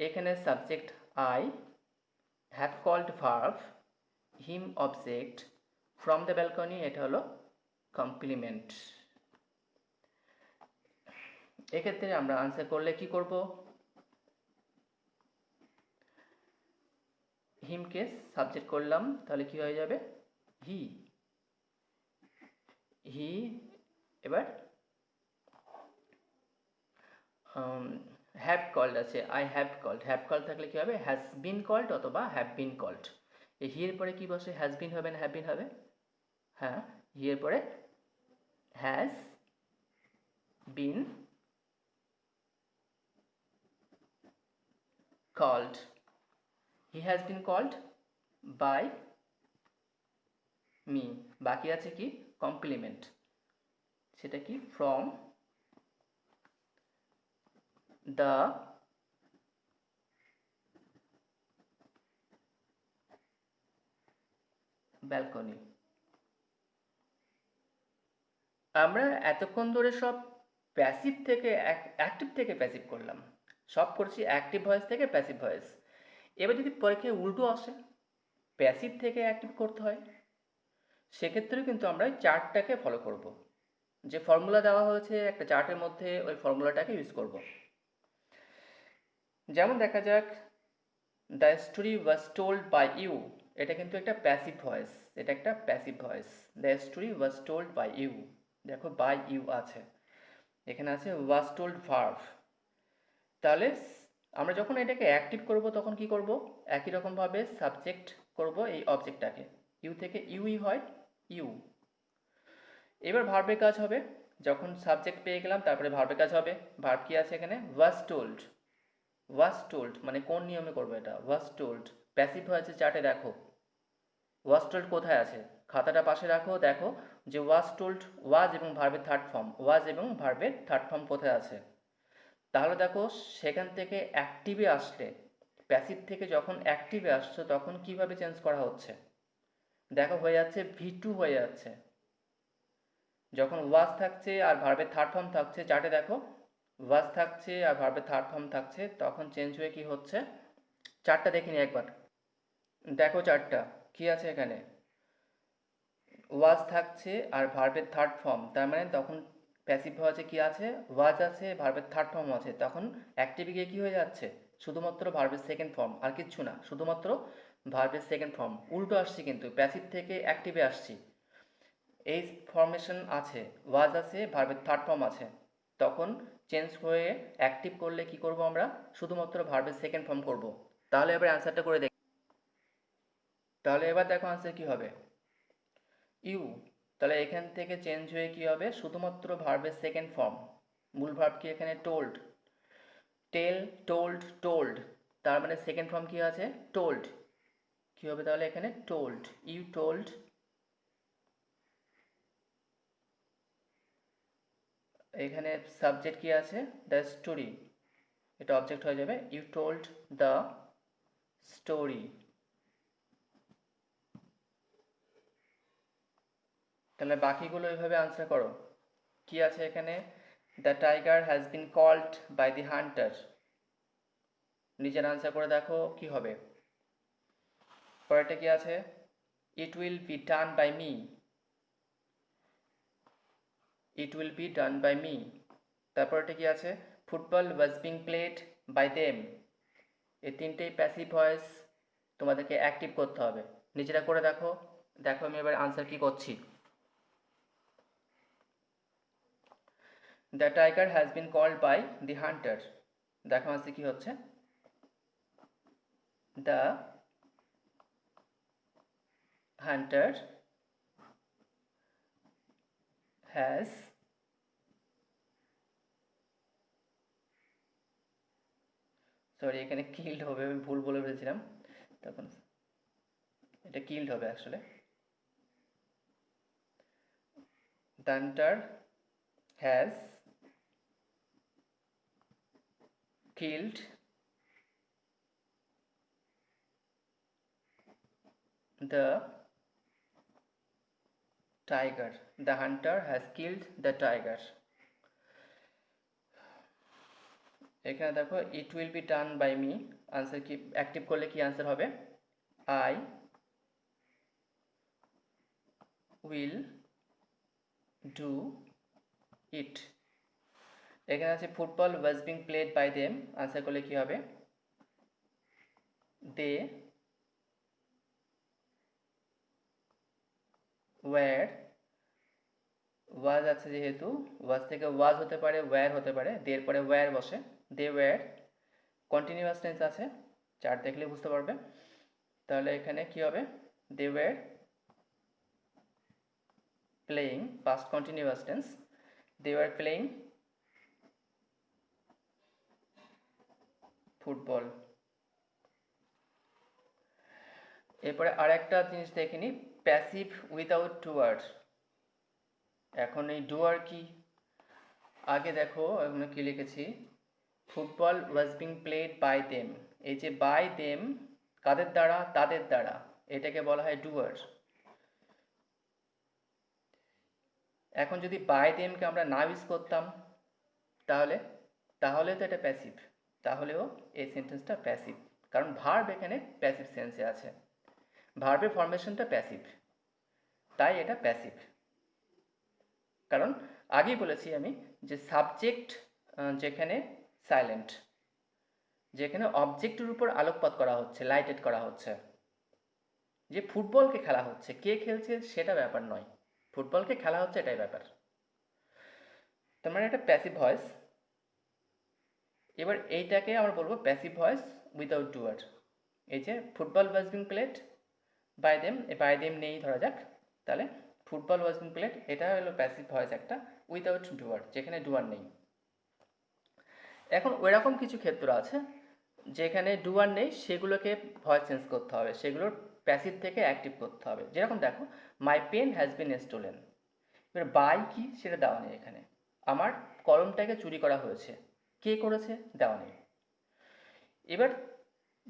S1: এখানে subject I, have called verb, him object, from the balcony এটা হলো কমপ্লিমেন্ট। এক্ষেত্রে আমরা আনসার করলে কি করব, হিমকে সাবজেক্ট করলাম, তাহলে কি হয়ে যাবে, হি। হি, এবার হ্যাভ কল্ড আছে, I have called, have called থাকলে কি হবে, হ্যাজ বিন কল্ড অথবা হ্যাভ বিন কল্ড। এই হি এর পরে কি বসে, হ্যাজ বিন হবে না হ্যাভ বিন হবে, হ্যাঁ হি এর পরে has been called, he has been called by me. বাকি আছে কি কমপ্লিমেন্ট, সেটা কি, ফ্রম দ্য ব্যালকনি। আমরা এতক্ষণ ধরে সব প্যাসিভ থেকে অ্যাক্টিভ থেকে প্যাসিভ করলাম, সব করছি অ্যাক্টিভ ভয়েস থেকে প্যাসিভ ভয়েস। এবার যদি পরীক্ষায় উল্টো আসে, প্যাসিভ থেকে অ্যাক্টিভ করতে হয়, সেক্ষেত্রেও কিন্তু আমরা ওই চার্টটাকে ফলো করব, যে ফর্মুলা দেওয়া হয়েছে একটা চার্টের মধ্যে, ওই ফর্মুলাটাকে ইউজ করব। যেমন দেখা যাক, the story was told by you, এটা কিন্তু একটা প্যাসিভ ভয়েস, এটা একটা passive voice. The story was told by you, দেখো বাই ইউ আছে, এখানে আছে ওয়াজ টোল্ড ভার্ব, তাহলে আমরা যখন এটাকে অ্যাক্টিভ করব তখন কি করব, একই রকমভাবে সাবজেক্ট করব এই অবজেক্টটাকে, ইউ থেকে ইউই হয় ইউ। এবার ভার্বের কাজ হবে, যখন সাবজেক্ট পেয়ে গেলাম তারপরে ভার্বের কাজ হবে। ভার্ব কি আছে এখানে, ওয়াজ টোল্ড। ওয়াজ টোল্ড মানে কোন নিয়মে করবো এটা, ওয়াজ টোল্ড। প্যাসিভ হয়েছে চার্টে দেখো, ওয়াজ টোল্ড কোথায় আছে, খাতাটা পাশে রাখো, দেখো যে ওয়াজ টোল্ড, ওয়াজ এবং ভার্বের থার্ড ফর্ম, ওয়াজ এবং ভার্বের থার্ড ফর্ম কোথায় আছে। তাহলে দেখো সেখান থেকে অ্যাক্টিভে আসলে, প্যাসিভ থেকে যখন অ্যাক্টিভে আসছো তখন কিভাবে চেঞ্জ করা হচ্ছে, দেখো হয়ে যাচ্ছে V2 হয়ে যাচ্ছে। যখন ওয়াজ থাকছে আর ভার্বের থার্ড ফর্ম থাকছে, চার্টে দেখো ওয়াজ থাকছে আর ভার্বের থার্ড ফর্ম থাকছে, তখন চেঞ্জ হয়ে কি হচ্ছে, চারটা দেখে নি একবার, দেখো চারটা কি আছে এখানে, ওয়াজ থাকছে আর ভার্বের থার্ড ফর্ম, তার মানে তখন প্যাসিভ ভয়েসে কি আছে, ওয়াজ আছে, ভার্বের থার্ড ফর্ম আছে, তখন অ্যাক্টিভে গিয়ে কি হয়ে যাচ্ছে, শুধুমাত্র ভার্বের সেকেন্ড ফর্ম, আর কিচ্ছু না, শুধুমাত্র ভার্বের সেকেন্ড ফর্ম। উল্টো আসছি কিন্তু, প্যাসিভ থেকে অ্যাক্টিভে আসছি, এই ফর্মেশন আছে, ওয়াজ আছে, ভার্বের থার্ড ফর্ম আছে, তখন চেঞ্জ হয়ে অ্যাক্টিভ করলে কি করব আমরা, শুধুমাত্র ভার্বের সেকেন্ড ফর্ম করব। তাহলে এবার অ্যান্সারটা করে দেখ, তাহলে এবার দেখো অ্যান্সার কি হবে, ইউ। তাহলে এখান থেকে চেঞ্জ হয়ে কি হবে, শুধুমাত্র ভার্বের সেকেন্ড ফর্ম, মূল ভার্ব কি এখানে টোল্ড, টেল, টোল্ড, টোল্ড, তার মানে সেকেন্ড ফর্ম কি আছে, টোল্ড, কি হবে তাহলে এখানে টোল্ড, ইউ টোল্ড, এখানে সাবজেক্ট কি আছে, দ্য স্টোরি, এটা অবজেক্ট হয়ে যাবে, ইউ টোল্ড দ্য স্টোরি। তাহলে বাকিগুলো এইভাবে আনসার করো। কি আছে এখানে, the tiger has been called by the hunter, নিজের আনসার করে দেখো কি হবে। পরেরটা কি আছে, it will be done by me, it will be done by me. তারপরটা কি আছে, football was being played by them, এই তিনটেই প্যাসিভ ভয়েস, তোমাদেরকে অ্যাক্টিভ করতে হবে, নিজেরা করে দেখো। দেখো আমি এবার আনসার কি করছি, the tiger has been called by the hunter, দেখো আনসার কি হচ্ছে, দ্য হান্টার হ্যাজ, সরি এখানে কিল্ড হবে, আমি ভুল বলে ফেলেছিলাম, তখন এটা কিল্ড হবে আসলে, the hunter has killed the tiger, the hunter has killed the tiger। এখানে দেখো it will be done by me, answer কি অ্যাক্টিভ করলে কি আনসার হবে, I will do it। এখানে আছে football was being played by them, answer করলে কি হবে, they were, ওয়াজ আছে যেহেতু, ওয়াজ থেকে ওয়াজ হতে পারে, ওয়্যার হতে পারে, দের পরে ওয়্যার বসে, দে ওয়্যার, কন্টিনিউয়াস টেন্স আছে, চার্ট দেখলে বুঝতে পারবে। তাহলে এখানে কি হবে, they were playing, past continuous tense, they were playing football. এরপরে আর একটা জিনিস দেখে নিই, প্যাসিভ উইদাউট ডুয়ার। এখন এই ডুয়ার কি, আগে দেখো এখানে কি লিখেছি, football was being played by them, এই যে বাই দেম কাদের দ্বারা, তাদের দ্বারা, এটাকে বলা হয় ডুয়ার। এখন যদি বাই দেমকে আমরা না ইউজ করতাম, তাহলে তাহলে তো এটা প্যাসিভ, তাহলেও এই সেন্টেন্সটা প্যাসিভ, কারণ ভার্ব এখানে প্যাসিভ সেন্সে আছে, ভার্বের ফরমেশনটা প্যাসিভ, তাই এটা প্যাসিভ। কারণ আগেই বলেছি আমি যে সাবজেক্ট যেখানে সাইলেন্ট, যেখানে অবজেক্টের উপর আলোকপাত করা হচ্ছে, লাইটেড করা হচ্ছে, যে ফুটবলকে খেলা হচ্ছে, কে খেলছে সেটা ব্যাপার নয়, ফুটবলকে খেলা হচ্ছে এটাই ব্যাপার। তার মানে এটা প্যাসিভ ভয়েস। এবার এইটাকে আমরা বলবো প্যাসিভ ভয়েস উইদাউট ডুয়ার। এই যে football was being played by them নেই ধরা যাক, তাহলে ফুটবল ওয়াজ বিং প্লেড এটা হলো প্যাসিভ ভয়েস একটা উইদাউট ডুয়ার, যেখানে ডুয়ার নেই। এখন ওইরকম কিছু ক্ষেত্র আছে যেখানে ডুয়ার নেই, সেগুলোকে ভয়েস চেঞ্জ করতে হবে, সেগুলোর প্যাসিভ থেকে অ্যাক্টিভ করতে হবে। যেরকম দেখো, my pen has been stolen, এবার বাই কি সেটা দেওয়া নেই এখানে। আমার কলমটাকে চুরি করা হয়েছে, কে করেছে দেওয়া নেই। এবার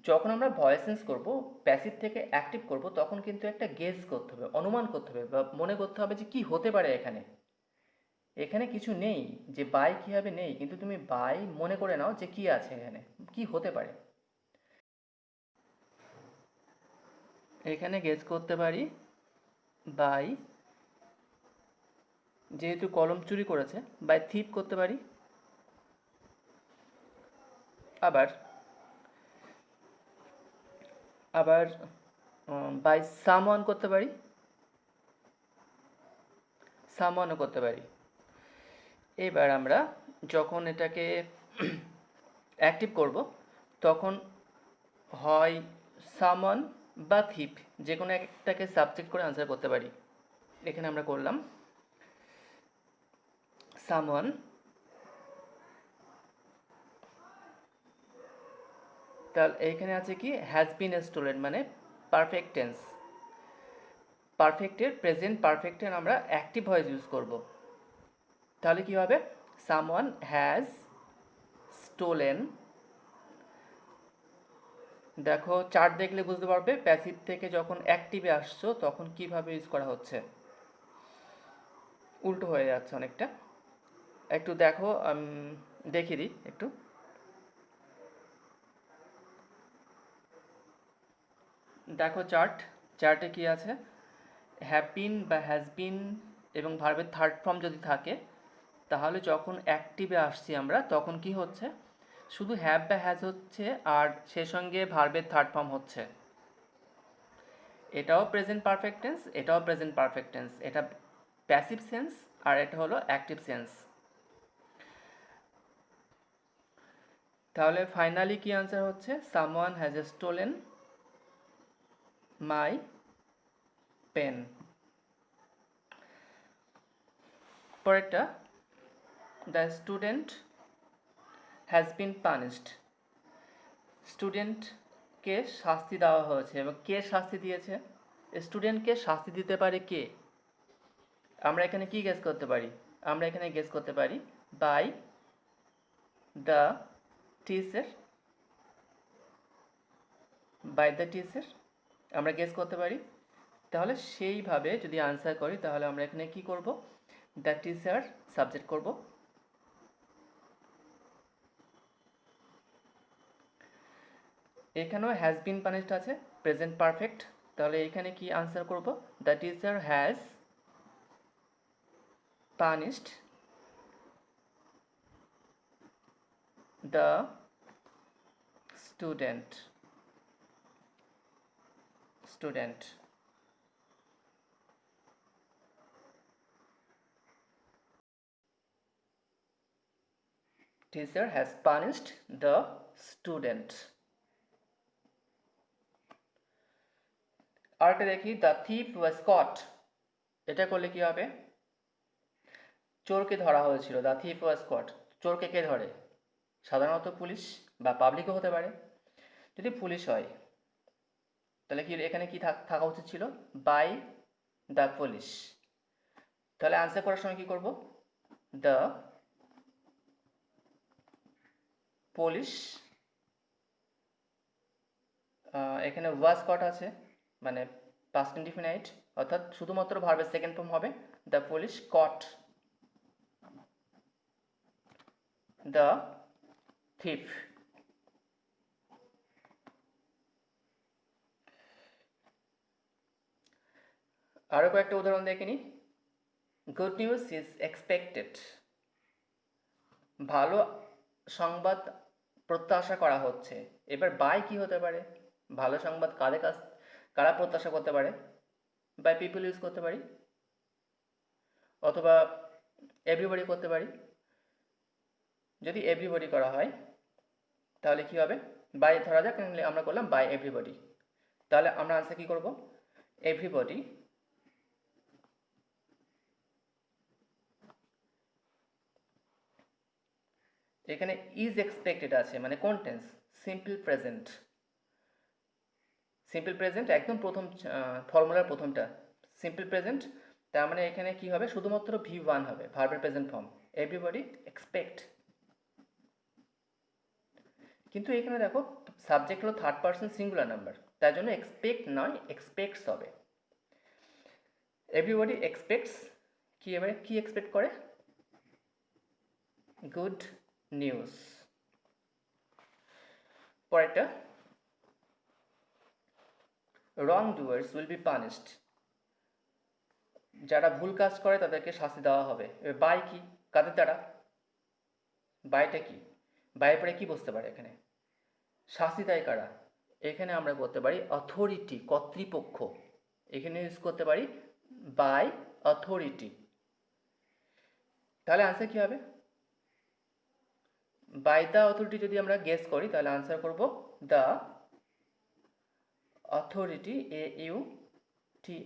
S1: যখন আমরা ভয়েস চেঞ্জ করবো, প্যাসিভ থেকে অ্যাক্টিভ করব, তখন কিন্তু একটা গেস করতে হবে, অনুমান করতে হবে বা মনে করতে হবে যে কি হতে পারে এখানে। এখানে কিছু নেই, যে বাই কী হবে নেই, কিন্তু তুমি বাই মনে করে নাও যে কি আছে এখানে, কি হতে পারে। এখানে গেস করতে পারি বাই, যেহেতু কলম চুরি করেছে, বাই থিপ করতে পারি। আবার আবার বাই সামওয়ান করতে পারি, সামওয়ানও করতে পারি। এবার আমরা যখন এটাকে অ্যাক্টিভ করব, তখন হয় সামওয়ান বা থিপ, যে কোনো একটাকে সাবজেক্ট করে আনসার করতে পারি। এখানে আমরা করলাম সামওয়ান, তাহলে এইখানে আছে কি হ্যাজ বিন স্টোলেন, মানে পারফেক্ট টেন্স। পারফেক্টের প্রেজেন্ট পারফেক্টের আমরা অ্যাক্টিভ ভয়েস ইউজ করব, তাহলে কি হবে সামওয়ান হ্যাজ স্টোলেন। দেখো চার্ট দেখলে বুঝতে পারবে প্যাসিভ থেকে যখন অ্যাক্টিভে আসছো তখন কিভাবে ইউজ করা হচ্ছে, উল্টো হয়ে যাচ্ছে অনেকটা। একটু দেখো, দেখিয়ে দিই একটু। দেখো চার্টে কি আছে, হ্যাভ বিন বা হ্যাজ বিন এবং ভার্বের থার্ড ফর্ম যদি থাকে, তাহলে যখন অ্যাক্টিভে আসছি আমরা তখন কি হচ্ছে, শুধু হ্যাভ বা হ্যাজ হচ্ছে আর সে সঙ্গে ভার্বের থার্ড ফর্ম হচ্ছে। এটাও প্রেজেন্ট পারফেক্ট টেন্স, এটাও প্রেজেন্ট পারফেক্ট টেন্স, এটা প্যাসিভ সেন্স আর এটা হলো অ্যাক্টিভ সেন্স। তাহলে ফাইনালি কি আনসার হচ্ছে, someone has stolen my pen. পরেরটা, the student has been punished. স্টুডেন্টকে শাস্তি দেওয়া হয়েছে, এবং কে শাস্তি দিয়েছে, স্টুডেন্টকে শাস্তি দিতে পারে কে। আমরা এখানে কি গেস করতে পারি, আমরা এখানে গেস করতে পারি by the teacher, by the teacher আমরা গেস করতে পারি। তাহলে সেইভাবে যদি আনসার করি তাহলে আমরা এখানে কি করব, দ্য টিচার সাবজেক্ট করব। এখানেও হ্যাজ বিন পানিশড আছে, প্রেজেন্ট পারফেক্ট, তাহলে এখানে কি আনসার করব, the teacher has punished the student. Teacher has punished the student. আরেকটা দেখি, দ্য thief was caught, এটা করলে কি হবে, চোরকে ধরা হয়েছিল, দ্য thief was caught। চোরকে কে ধরে, সাধারণত পুলিশ বা পাবলিকও হতে পারে। যদি পুলিশ হয় তাহলে কি এখানে কি থাকা উচিত ছিল, বাই দ্য পুলিশ। তাহলে আনসার করার সময় কি করব, দ্য পুলিশ, এখানে ওয়াজ কট আছে, মানে পাস্ট ইনডিফিনাইট, অর্থাৎ শুধুমাত্র ভার্বের সেকেন্ড ফর্ম হবে, the police caught the thief. আরও কয়েকটা উদাহরণ দেখে নিই। গুড নিউজ ইজ এক্সপেক্টেড, ভালো সংবাদ প্রত্যাশা করা হচ্ছে। এবার বাই কি হতে পারে, ভালো সংবাদ কারা প্রত্যাশা করতে পারে, বাই পিপল ইউজ করতে পারি, অথবা এভরিবডি করতে পারি। যদি এভরিবডি করা হয় তাহলে কি হবে, বাই ধরা যাক আমরা করলাম বাই এভরিবডি, তাহলে আমরা আনসার কি করব, এভরিবডি এখানে ইজ এক্সপেক্টেড আছে, মানে কোন tense, simple present. Simple present একদম প্রথম ফর্মুলার প্রথমটা সিম্পল প্রেজেন্ট, তার মানে এখানে কি হবে, শুধুমাত্র V1 হবে, ভার্বের প্রেজেন্ট ফর্ম, এভরিবডি এক্সপেক্ট। কিন্তু এখানে দেখো সাবজেক্ট হলো থার্ড পারসন সিঙ্গুলার নাম্বার, তাই জন্য এক্সপেক্ট নয়, এক্সপেক্টস হবে। এভরিবডি এক্সপেক্টস কি, এবারে কি এক্সপেক্ট করে, গুড নিউজ। পরেরটা, রং ডুয়ার্স উইল বি পানিশড, যারা ভুল কাজ করে তাদেরকে শাস্তি দেওয়া হবে। এবার বাই কি, কাদের দ্বারা, বাইটা কি, বাইয়ের পরে কি বুঝতে পারে এখানে, শাস্তি দেয় কারা, এখানে আমরা করতে পারি অথরিটি, কর্তৃপক্ষ, এখানে ইউজ করতে পারি বাই অথরিটি। তাহলে আনসার কি হবে, বাই দ্য অথরিটি যদি আমরা গেস করি তাহলে আনসার করব the authority, AUTHORITY,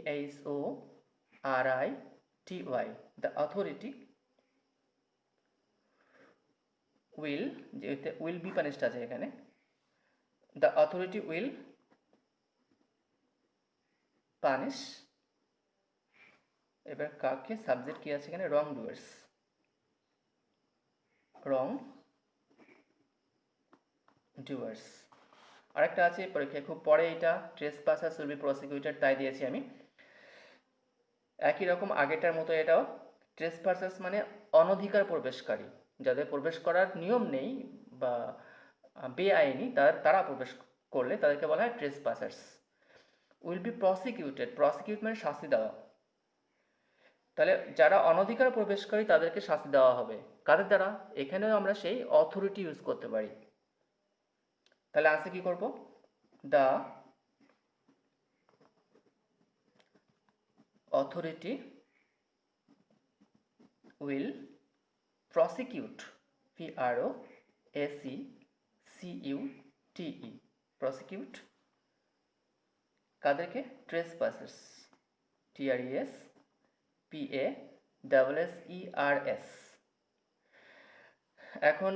S1: the authority will, যেহেতু উইল বি পানিশড আছে এখানে, দ্য অথরিটি উইল পানিশ, এবার কাকে, সাবজেক্ট কি আছে এখানে, রং ডুয়ার্স, রং ডুয়ার্স। আরেকটা আছে পরীক্ষায় খুব পরে, এটা ট্রেসপাসার্স উইল বি প্রসিকিউটেড, তাই দিয়েছি আমি। একই রকম আগেটার মতো এটাও, ট্রেসপাসার্স মানে অনধিকার প্রবেশকারী, যাদের প্রবেশ করার নিয়ম নেই বা বেআইনি, তারা প্রবেশ করলে তাদেরকে বলা হয় ট্রেসপাসার্স। উইল বি প্রসিকিউটেড, প্রসিকিউট মানে শাস্তি দেওয়া, তাহলে যারা অনধিকার প্রবেশকারী তাদেরকে শাস্তি দেওয়া হবে, কাদের দ্বারা, এখানেও আমরা সেই অথরিটি ইউজ করতে পারি। তাহলে আনসার কি করব, the authority will prosecute, PROSECUTE, prosecute কাদেরকে, ট্রেসপাসার্স, TRESPASSERS। এখন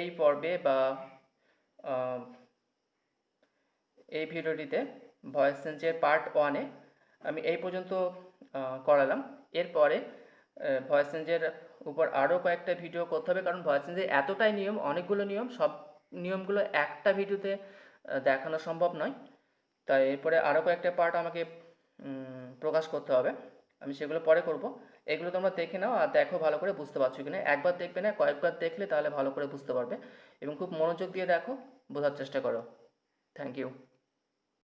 S1: এই পর্বে বা এই ভিডিওটিতে ভয়েস চেঞ্জের পার্ট 1-এ আমি এই পর্যন্ত করালাম। এরপরে ভয়েস চেঞ্জের উপর আরও কয়েকটা ভিডিও করতে হবে, কারণ ভয়েস চেঞ্জের এতটাই নিয়ম, অনেকগুলো নিয়ম, সব নিয়মগুলো একটা ভিডিওতে দেখানো সম্ভব নয়, তাই এরপরে আরও কয়েকটা পার্ট আমাকে প্রকাশ করতে হবে, আমি সেগুলো পরে করব। এগুলো তোমরা দেখে নাও আর দেখো ভালো করে বুঝতে পারছো কিনা, একবার দেখবে না, কয়েকবার দেখলে তাহলে ভালো করে বুঝতে পারবে, এবং খুব মনোযোগ দিয়ে দেখো, বোঝার চেষ্টা করো। Thank you.